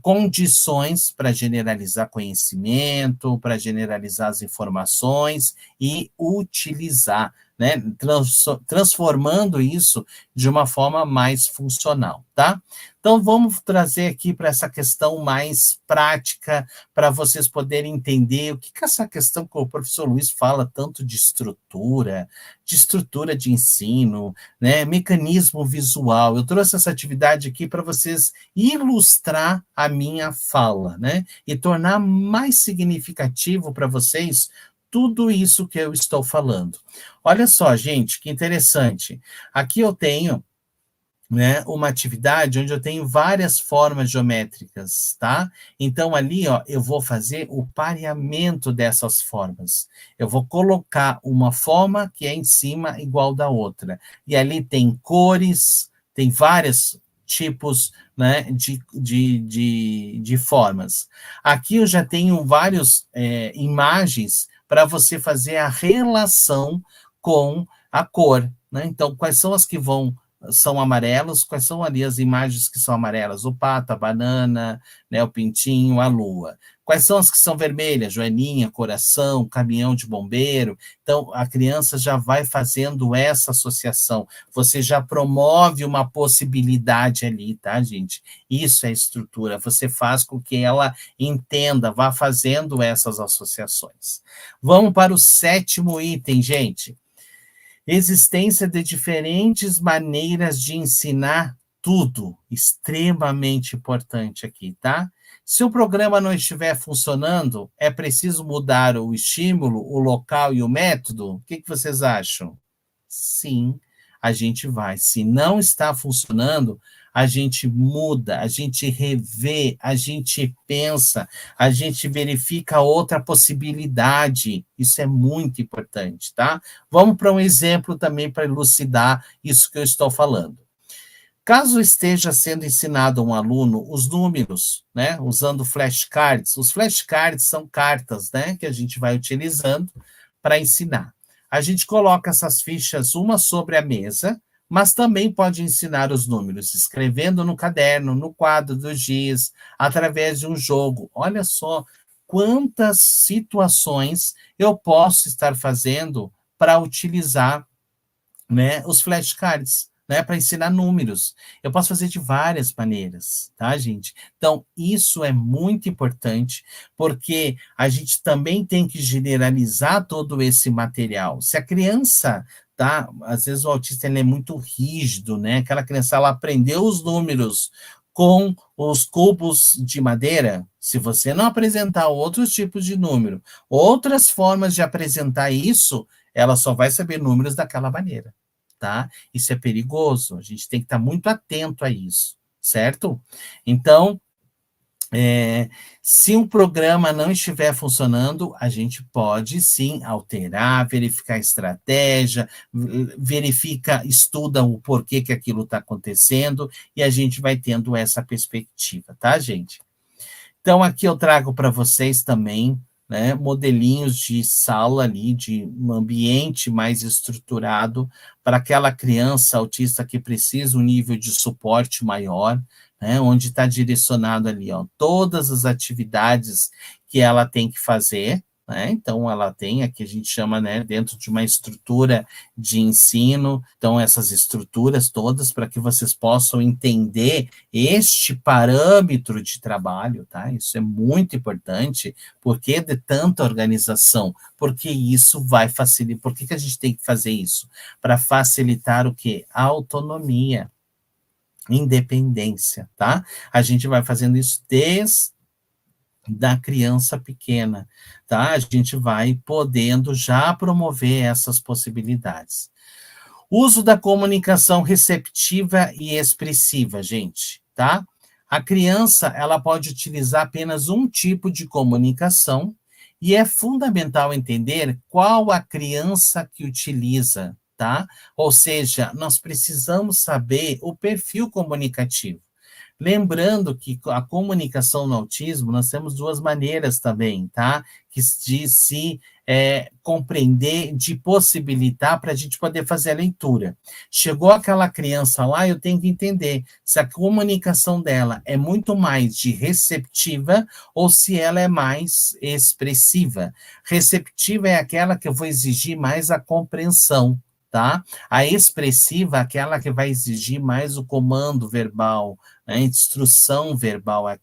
condições para generalizar conhecimento, para generalizar as informações e utilizar, né, transformando isso de uma forma mais funcional, tá? Então, vamos trazer aqui para essa questão mais prática, para vocês poderem entender o que é essa questão que o professor Luiz fala tanto de estrutura de ensino, né, mecanismo visual. Eu trouxe essa atividade aqui para vocês ilustrar a minha fala, né, e tornar mais significativo para vocês tudo isso que eu estou falando. Olha só, gente, que interessante. Aqui eu tenho, né, uma atividade onde eu tenho várias formas geométricas, tá? Então, ali, ó, eu vou fazer o pareamento dessas formas. Eu vou colocar uma forma que é em cima igual da outra. E ali tem cores, tem vários tipos, né, de formas. Aqui eu já tenho várias imagens para você fazer a relação com a cor, né? Então, quais são as que são amarelos, quais são ali as imagens que são amarelas? O pato, a banana, né, o pintinho, a lua. Quais são as que são vermelhas? Joaninha, coração, caminhão de bombeiro. Então, a criança já vai fazendo essa associação. Você já promove uma possibilidade ali, tá, gente? Isso é estrutura. Você faz com que ela entenda, vá fazendo essas associações. Vamos para o 7º item, gente. Existência de diferentes maneiras de ensinar tudo, extremamente importante aqui, tá? Se o programa não estiver funcionando, é preciso mudar o estímulo, o local e o método? O que vocês acham? Sim, a gente vai. Se não está funcionando, a gente muda, a gente revê, a gente pensa, a gente verifica outra possibilidade. Isso é muito importante, tá? Vamos para um exemplo também para elucidar isso que eu estou falando. Caso esteja sendo ensinado a um aluno os números, né, usando flashcards, os flashcards são cartas, né, que a gente vai utilizando para ensinar. A gente coloca essas fichas uma sobre a mesa, mas também pode ensinar os números escrevendo no caderno, no quadro dos dias, através de um jogo. Olha só quantas situações eu posso estar fazendo para utilizar, né, os flashcards, né, para ensinar números. Eu posso fazer de várias maneiras, tá, gente? Então, isso é muito importante, porque a gente também tem que generalizar todo esse material. Se a criança, tá, às vezes o autista ele é muito rígido, né? Aquela criança, ela aprendeu os números com os cubos de madeira. Se você não apresentar outros tipos de número, outras formas de apresentar isso, ela só vai saber números daquela maneira, tá? Isso é perigoso, a gente tem que estar muito atento a isso, certo? Então, se um programa não estiver funcionando, a gente pode sim alterar, verificar a estratégia, verifica, estuda o porquê que aquilo está acontecendo, e a gente vai tendo essa perspectiva, tá, gente? Então, aqui eu trago para vocês também, né, modelinhos de sala ali, de um ambiente mais estruturado para aquela criança autista que precisa um nível de suporte maior, né, onde está direcionado ali, ó, todas as atividades que ela tem que fazer, né, então ela tem, aqui a gente chama, né, dentro de uma estrutura de ensino, então essas estruturas todas para que vocês possam entender este parâmetro de trabalho, tá, isso é muito importante. Por que de tanta organização? Porque isso vai facilitar. Por que a gente tem que fazer isso? Para facilitar o quê? A autonomia, independência, tá? A gente vai fazendo isso desde da criança pequena, tá? A gente vai podendo já promover essas possibilidades. Uso da comunicação receptiva e expressiva, gente, tá? A criança, ela pode utilizar apenas um tipo de comunicação e é fundamental entender qual a criança que utiliza, tá? Ou seja, nós precisamos saber o perfil comunicativo. Lembrando que a comunicação no autismo, nós temos duas maneiras também, tá? De se compreender, de possibilitar para a gente poder fazer a leitura. Chegou aquela criança lá, eu tenho que entender se a comunicação dela é muito mais de receptiva ou se ela é mais expressiva. Receptiva é aquela que eu vou exigir mais a compreensão, tá? A expressiva é aquela que vai exigir mais o comando verbal, né? Instrução verbal, a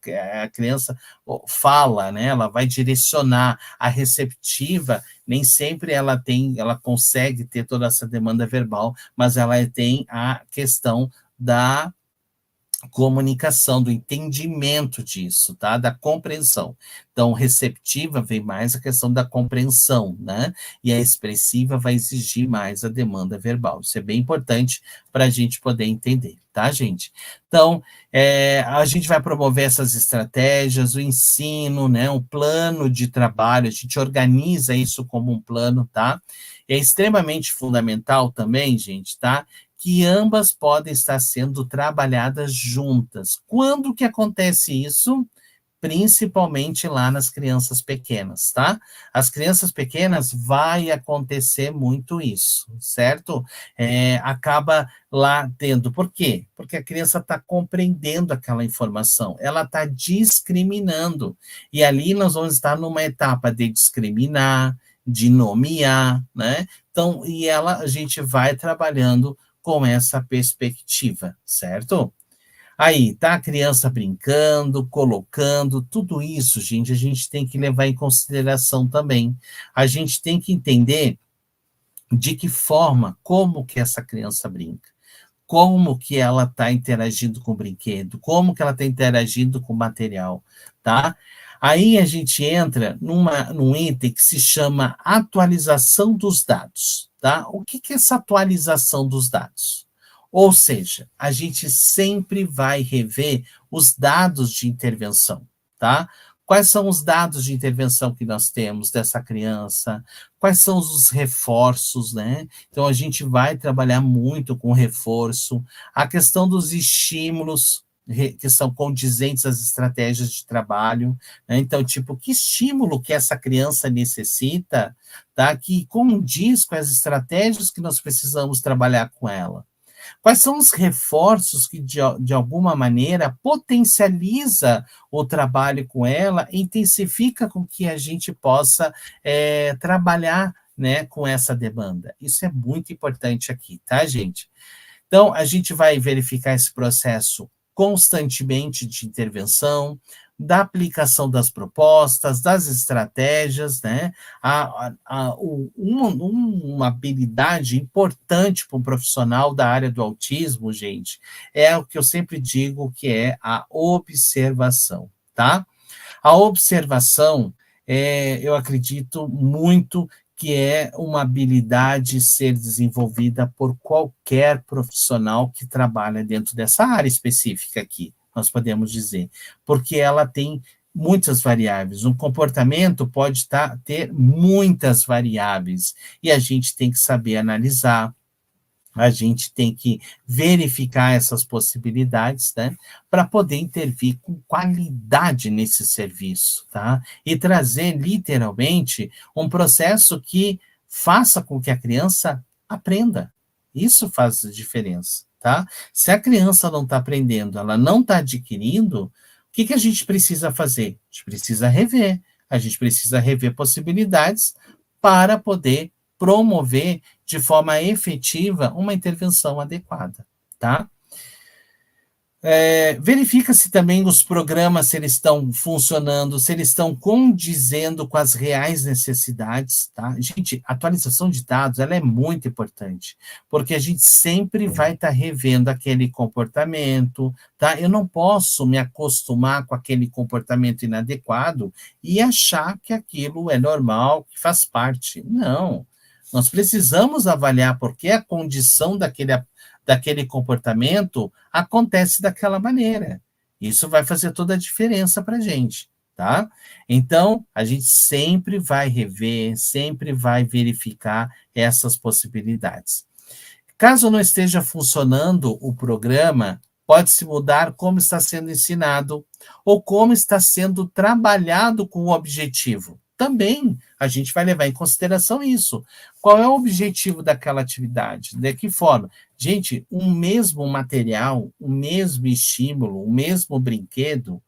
criança fala, né? Ela vai direcionar. A receptiva, nem sempre ela consegue ter toda essa demanda verbal, mas ela tem a questão da comunicação, do entendimento disso, tá? Da compreensão. Então, receptiva vem mais a questão da compreensão, né? E a expressiva vai exigir mais a demanda verbal. Isso é bem importante para a gente poder entender, tá, gente? Então, a gente vai promover essas estratégias, o ensino, né? Um plano de trabalho, a gente organiza isso como um plano, tá? É extremamente fundamental também, gente, tá? Que ambas podem estar sendo trabalhadas juntas. Quando que acontece isso? Principalmente lá nas crianças pequenas, tá? As crianças pequenas vai acontecer muito isso, certo? Acaba lá tendo. Por quê? Porque a criança está compreendendo aquela informação, ela está discriminando. E ali nós vamos estar numa etapa de discriminar, de nomear, né? Então, a gente vai trabalhando com essa perspectiva, certo? Aí, tá a criança brincando, colocando, tudo isso, gente, a gente tem que levar em consideração também. A gente tem que entender de que forma, como que essa criança brinca, como que ela está interagindo com o brinquedo, como que ela está interagindo com o material, tá? Aí a gente entra num item que se chama atualização dos dados, tá? O que é essa atualização dos dados? Ou seja, a gente sempre vai rever os dados de intervenção, tá? Quais são os dados de intervenção que nós temos dessa criança? Quais são os reforços, né? Então, a gente vai trabalhar muito com reforço. A questão dos estímulos, que são condizentes às estratégias de trabalho, né? Então, tipo, que estímulo que essa criança necessita, tá? Que condiz com as estratégias que nós precisamos trabalhar com ela. Quais são os reforços que, de alguma maneira, potencializa o trabalho com ela, intensifica com que a gente possa trabalhar, né, com essa demanda? Isso é muito importante aqui, tá, gente? Então, a gente vai verificar esse processo constantemente de intervenção, da aplicação das propostas, das estratégias, né? Uma habilidade importante para um profissional da área do autismo, gente, é o que eu sempre digo que é a observação, tá? A observação, eu acredito muito que é uma habilidade ser desenvolvida por qualquer profissional que trabalha dentro dessa área específica aqui, nós podemos dizer, porque ela tem muitas variáveis. Um comportamento pode ter muitas variáveis, e a gente tem que saber analisar, a gente tem que verificar essas possibilidades, né, para poder intervir com qualidade nesse serviço, tá? E trazer, literalmente, um processo que faça com que a criança aprenda. Isso faz a diferença, tá? Se a criança não está aprendendo, ela não está adquirindo, o que a gente precisa fazer? A gente precisa rever possibilidades para poder promover de forma efetiva uma intervenção adequada, tá? Verifica-se também os programas, se eles estão funcionando, se eles estão condizendo com as reais necessidades, tá? Gente, atualização de dados, ela é muito importante, porque a gente sempre vai estar revendo aquele comportamento, tá? Eu não posso me acostumar com aquele comportamento inadequado e achar que aquilo é normal, que faz parte. Não. Nós precisamos avaliar porque a condição daquele comportamento acontece daquela maneira. Isso vai fazer toda a diferença para a gente, tá? Então, a gente sempre vai rever, sempre vai verificar essas possibilidades. Caso não esteja funcionando o programa, pode-se mudar como está sendo ensinado ou como está sendo trabalhado com o objetivo. Também a gente vai levar em consideração isso. Qual é o objetivo daquela atividade? De que forma? Gente, um mesmo material, o mesmo estímulo, o mesmo brinquedo,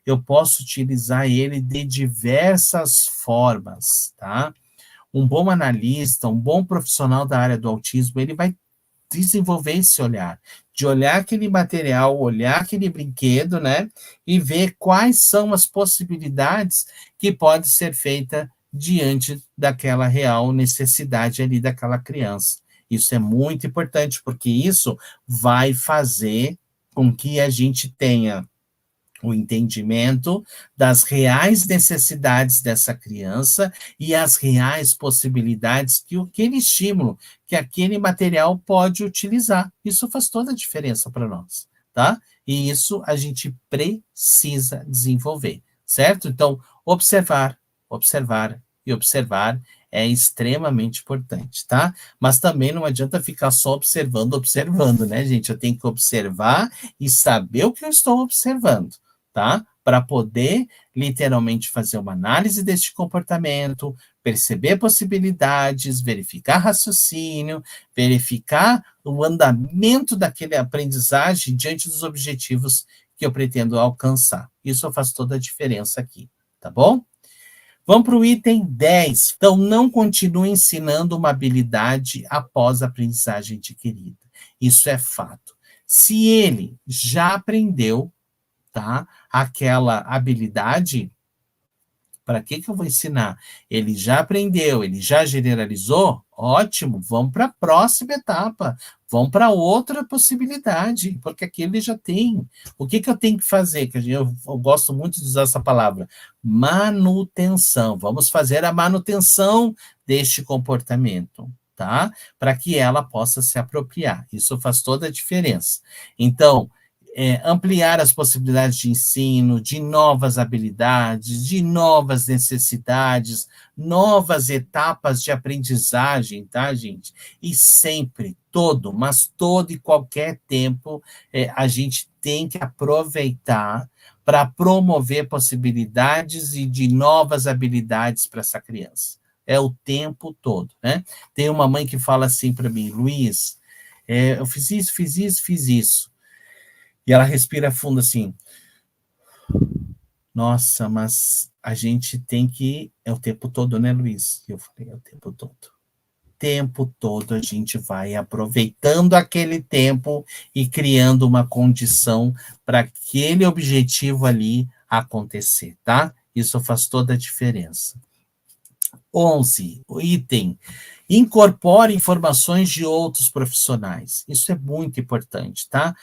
eu posso utilizar ele de diversas formas, tá? Um bom analista, um bom profissional da área do autismo, ele vai desenvolver esse olhar, de olhar aquele material, olhar aquele brinquedo, né, e ver quais são as possibilidades que pode ser feita diante daquela real necessidade ali daquela criança. Isso é muito importante, porque isso vai fazer com que a gente tenha o entendimento das reais necessidades dessa criança e as reais possibilidades que aquele estímulo, que aquele material pode utilizar. Isso faz toda a diferença para nós, tá? E isso a gente precisa desenvolver, certo? Então, observar, observar e observar é extremamente importante, tá? Mas também não adianta ficar só observando, observando, né, gente? Eu tenho que observar e saber o que eu estou observando, tá? Para poder literalmente fazer uma análise deste comportamento, perceber possibilidades, verificar raciocínio, verificar o andamento daquele aprendizagem diante dos objetivos que eu pretendo alcançar. Isso faz toda a diferença aqui, tá bom? Vamos para o item 10. Então, não continue ensinando uma habilidade após a aprendizagem adquirida. Isso é fato. Se ele já aprendeu, tá, aquela habilidade, para que eu vou ensinar? Ele já aprendeu, ele já generalizou? Ótimo, vamos para a próxima etapa, vamos para outra possibilidade, porque aqui ele já tem. O que eu tenho que fazer? Que eu gosto muito de usar essa palavra, manutenção. Vamos fazer a manutenção deste comportamento, tá? Para que ela possa se apropriar. Isso faz toda a diferença. Então, ampliar as possibilidades de ensino, de novas habilidades, de novas necessidades, novas etapas de aprendizagem, tá, gente? E sempre, mas todo e qualquer tempo, a gente tem que aproveitar para promover possibilidades e de novas habilidades para essa criança. É o tempo todo, né? Tem uma mãe que fala assim para mim, Luiz, eu fiz isso, fiz isso, fiz isso. E ela respira fundo assim. Nossa, mas a gente tem que... É o tempo todo, né, Luiz? E eu falei, é o tempo todo. Tempo todo a gente vai aproveitando aquele tempo e criando uma condição para aquele objetivo ali acontecer, tá? Isso faz toda a diferença. 11, o item, incorpore informações de outros profissionais. Isso é muito importante, tá?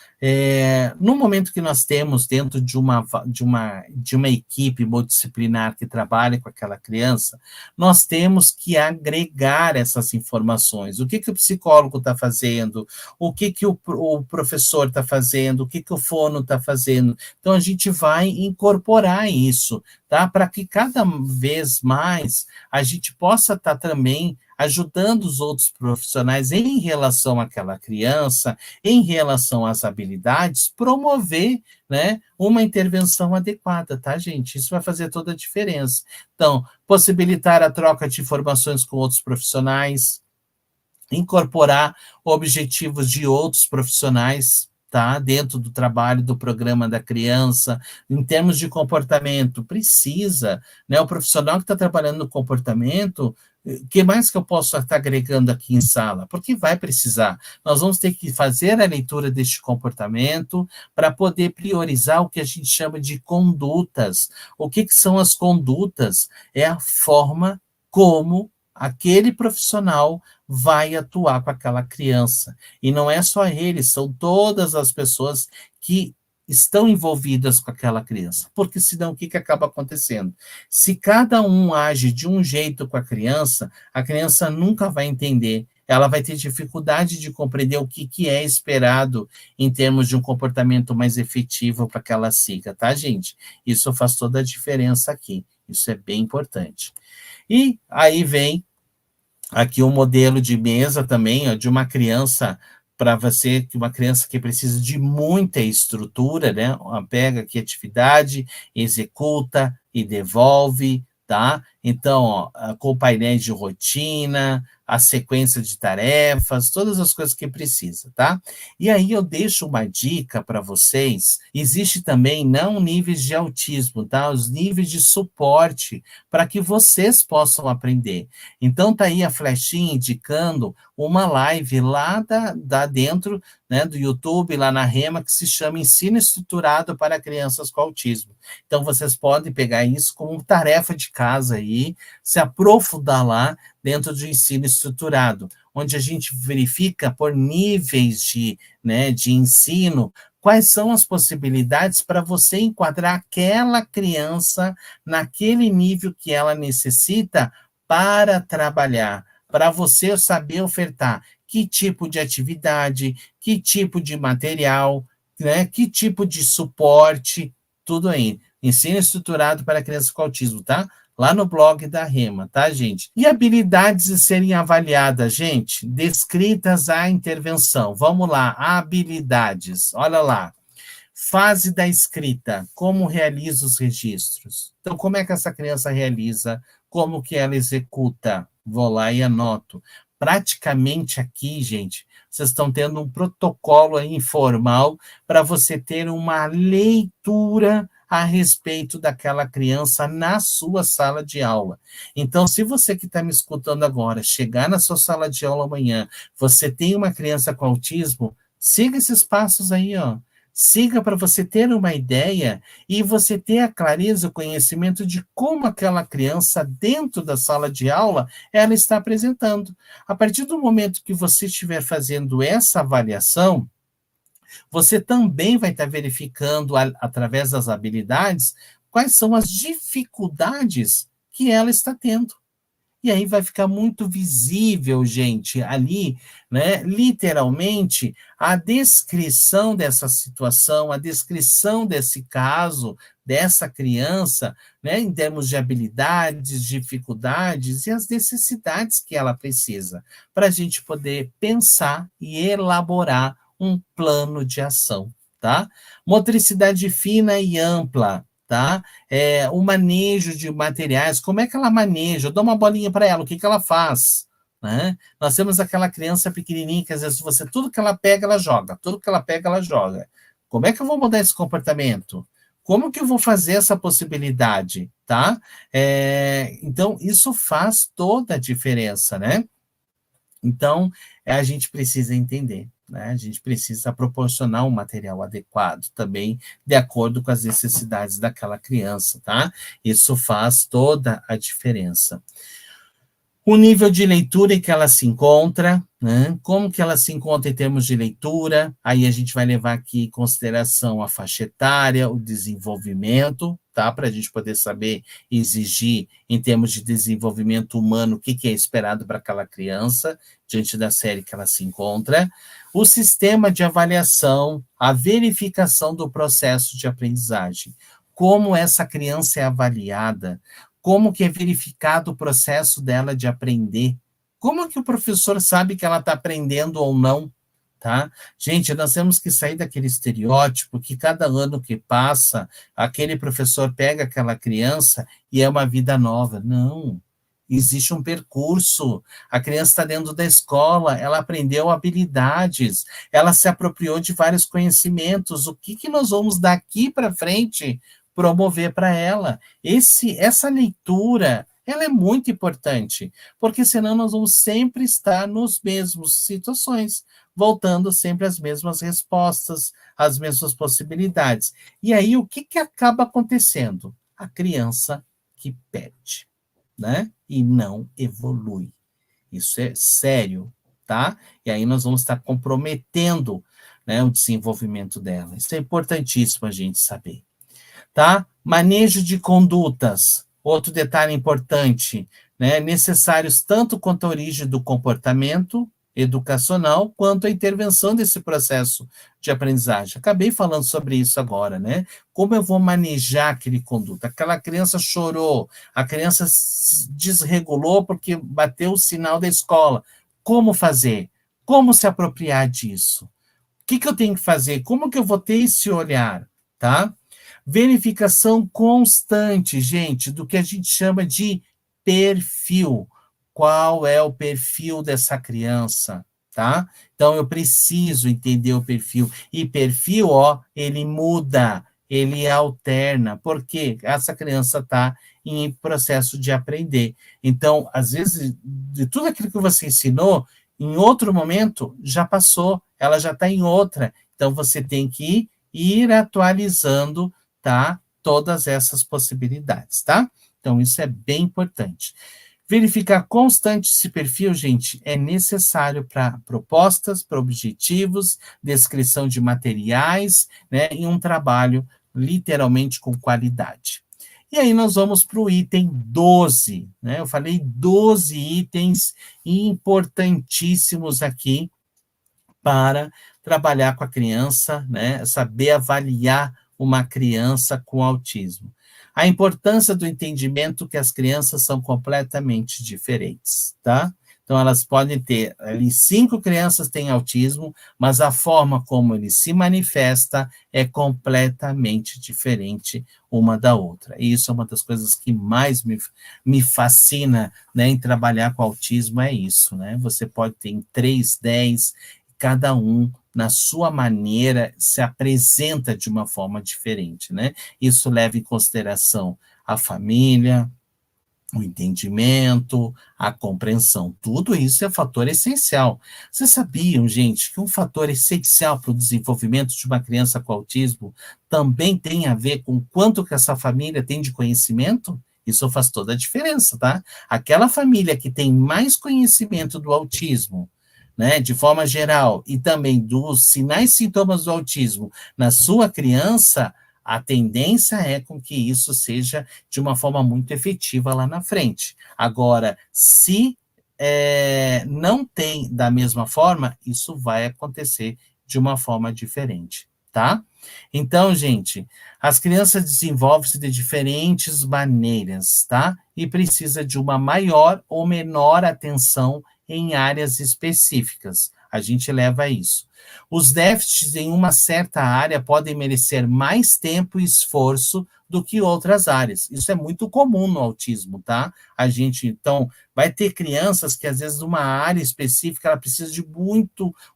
No momento que nós temos dentro de uma equipe multidisciplinar que trabalha com aquela criança, nós temos que agregar essas informações. O que o psicólogo está fazendo, o que o professor está fazendo, o que o fono está fazendo. Então, a gente vai incorporar isso, tá? Para que cada vez mais a gente possa estar também ajudando os outros profissionais em relação àquela criança, em relação às habilidades, promover, né, uma intervenção adequada, tá, gente? Isso vai fazer toda a diferença. Então, possibilitar a troca de informações com outros profissionais, incorporar objetivos de outros profissionais, tá? Dentro do trabalho do programa da criança, em termos de comportamento, precisa, né? O profissional que está trabalhando no comportamento, o que mais que eu posso estar agregando aqui em sala? Porque vai precisar. Nós vamos ter que fazer a leitura deste comportamento para poder priorizar o que a gente chama de condutas. O que são as condutas? É a forma como aquele profissional vai atuar com aquela criança. E não é só ele, são todas as pessoas que estão envolvidas com aquela criança. Porque senão o que acaba acontecendo? Se cada um age de um jeito com a criança nunca vai entender ela vai ter dificuldade de compreender o que é esperado em termos de um comportamento mais efetivo para que ela siga, tá, gente? Isso faz toda a diferença aqui. Isso é bem importante. E aí vem aqui um modelo de mesa também, ó, de uma criança, para você, uma criança que precisa de muita estrutura, né? Pega aqui atividade, executa e devolve, tá? Então, ó, com painéis de rotina, a sequência de tarefas, todas as coisas que precisa, tá? E aí eu deixo uma dica para vocês. Existe também não níveis de autismo, tá? Os níveis de suporte para que vocês possam aprender. Então tá aí a flechinha indicando uma live lá dentro, né, do YouTube, lá na Rema, que se chama Ensino Estruturado para Crianças com Autismo. Então vocês podem pegar isso como tarefa de casa aí, se aprofundar lá dentro do ensino estruturado, onde a gente verifica por níveis de ensino quais são as possibilidades para você enquadrar aquela criança naquele nível que ela necessita para trabalhar, para você saber ofertar que tipo de atividade, que tipo de material, né, que tipo de suporte, tudo aí. Ensino estruturado para crianças com autismo, tá? Lá no blog da Rema, tá, gente? E habilidades a serem avaliadas, gente, descritas à intervenção. Vamos lá, habilidades. Olha lá. Fase da escrita, como realiza os registros. Então, como é que essa criança realiza? Como que ela executa? Vou lá e anoto. Praticamente aqui, gente, vocês estão tendo um protocolo aí informal para você ter uma leitura a respeito daquela criança na sua sala de aula. Então, se você que está me escutando agora, chegar na sua sala de aula amanhã, você tem uma criança com autismo, siga esses passos aí, ó. Siga para você ter uma ideia e você ter a clareza, o conhecimento de como aquela criança, dentro da sala de aula, ela está apresentando. A partir do momento que você estiver fazendo essa avaliação, você também vai estar verificando, através das habilidades, quais são as dificuldades que ela está tendo. E aí vai ficar muito visível, gente, ali, né, literalmente, a descrição dessa situação, a descrição desse caso, dessa criança, né, em termos de habilidades, dificuldades e as necessidades que ela precisa, para a gente poder pensar e elaborar um plano de ação, tá? Motricidade fina e ampla, tá? O manejo de materiais, como é que ela maneja? Eu dou uma bolinha para ela, o que ela faz? Né? Nós temos aquela criança pequenininha que às vezes tudo que ela pega, ela joga, tudo que ela pega, ela joga. Como é que eu vou mudar esse comportamento? Como que eu vou fazer essa possibilidade, tá? Então, isso faz toda a diferença, né? Então, a gente precisa entender, né? A gente precisa proporcionar um material adequado também, de acordo com as necessidades daquela criança, tá? Isso faz toda a diferença. O nível de leitura em que ela se encontra, né? Como que ela se encontra em termos de leitura, aí a gente vai levar aqui em consideração a faixa etária, o desenvolvimento, tá? Para a gente poder saber exigir, em termos de desenvolvimento humano, o que é esperado para aquela criança, diante da série que ela se encontra. O sistema de avaliação, a verificação do processo de aprendizagem. Como essa criança é avaliada, como que é verificado o processo dela de aprender, como que o professor sabe que ela está aprendendo ou não, tá? Gente, nós temos que sair daquele estereótipo que cada ano que passa, aquele professor pega aquela criança e é uma vida nova. Não, existe um percurso, a criança está dentro da escola, ela aprendeu habilidades, ela se apropriou de vários conhecimentos, o que nós vamos daqui para frente promover para ela? Essa leitura, ela é muito importante, porque senão nós vamos sempre estar nos mesmos situações, voltando sempre às mesmas respostas, às mesmas possibilidades. E aí, o que acaba acontecendo? A criança que perde, né? E não evolui. Isso é sério, tá? E aí nós vamos estar comprometendo, né, o desenvolvimento dela. Isso é importantíssimo a gente saber. Tá? Manejo de condutas, outro detalhe importante, né? Necessários tanto quanto a origem do comportamento, educacional quanto à intervenção desse processo de aprendizagem. Acabei falando sobre isso agora, né? Como eu vou manejar aquele conduta? Aquela criança chorou, a criança desregulou porque bateu o sinal da escola. Como fazer? Como se apropriar disso? O que eu tenho que fazer? Como que eu vou ter esse olhar, tá? Verificação constante, gente, do que a gente chama de perfil. Qual é o perfil dessa criança, tá? Então, eu preciso entender o perfil. E perfil, ó, ele muda, ele alterna, porque essa criança está em processo de aprender. Então, às vezes, de tudo aquilo que você ensinou, em outro momento, já passou, ela já está em outra. Então, você tem que ir atualizando, tá? Todas essas possibilidades, tá? Então, isso é bem importante. Verificar constante esse perfil, gente, é necessário para propostas, para objetivos, descrição de materiais, né? E um trabalho literalmente com qualidade. E aí nós vamos para o item 12, né? Eu falei 12 itens importantíssimos aqui para trabalhar com a criança, né? Saber avaliar uma criança com autismo. A importância do entendimento que as crianças são completamente diferentes, tá? Então, elas podem ter, ali 5 crianças têm autismo, mas a forma como ele se manifesta é completamente diferente uma da outra. E isso é uma das coisas que mais me fascina, né, em trabalhar com autismo, é isso, né? Você pode ter 3, 10, cada um, na sua maneira, se apresenta de uma forma diferente, né? Isso leva em consideração a família, o entendimento, a compreensão. Tudo isso é fator essencial. Vocês sabiam, gente, que um fator essencial para o desenvolvimento de uma criança com autismo também tem a ver com quanto que essa família tem de conhecimento? Isso faz toda a diferença, tá? Aquela família que tem mais conhecimento do autismo, né, de forma geral, e também dos sinais e sintomas do autismo na sua criança, a tendência é com que isso seja de uma forma muito efetiva lá na frente. Agora, se não tem da mesma forma, isso vai acontecer de uma forma diferente, tá? Então, gente, as crianças desenvolvem-se de diferentes maneiras, tá? E precisa de uma maior ou menor atenção em áreas específicas. A gente leva a isso. Os déficits em uma certa área podem merecer mais tempo e esforço do que outras áreas. Isso é muito comum no autismo, tá? A gente, então, vai ter crianças que, às vezes, numa área específica, ela precisa de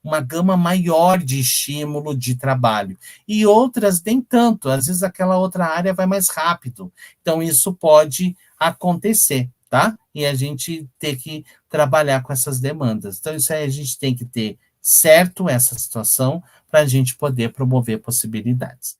uma gama maior de estímulo, de trabalho. E outras, nem tanto. Às vezes, aquela outra área vai mais rápido. Então, isso pode acontecer, tá? E a gente tem que trabalhar com essas demandas. Então, isso aí a gente tem que ter certo essa situação para a gente poder promover possibilidades.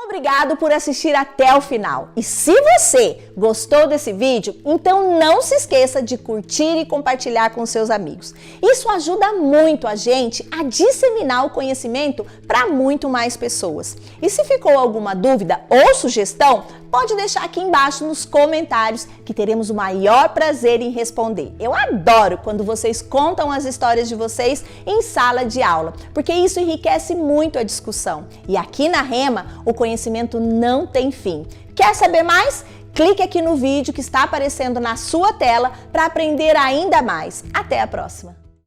Obrigado por assistir até o final. E se você gostou desse vídeo, então não se esqueça de curtir e compartilhar com seus amigos. Isso ajuda muito a gente a disseminar o conhecimento para muito mais pessoas. E se ficou alguma dúvida ou sugestão, pode deixar aqui embaixo nos comentários que teremos o maior prazer em responder. Eu adoro quando vocês contam as histórias de vocês em sala de aula, porque isso enriquece muito a discussão. E aqui na Rema, o conhecimento não tem fim. Quer saber mais? Clique aqui no vídeo que está aparecendo na sua tela para aprender ainda mais. Até a próxima!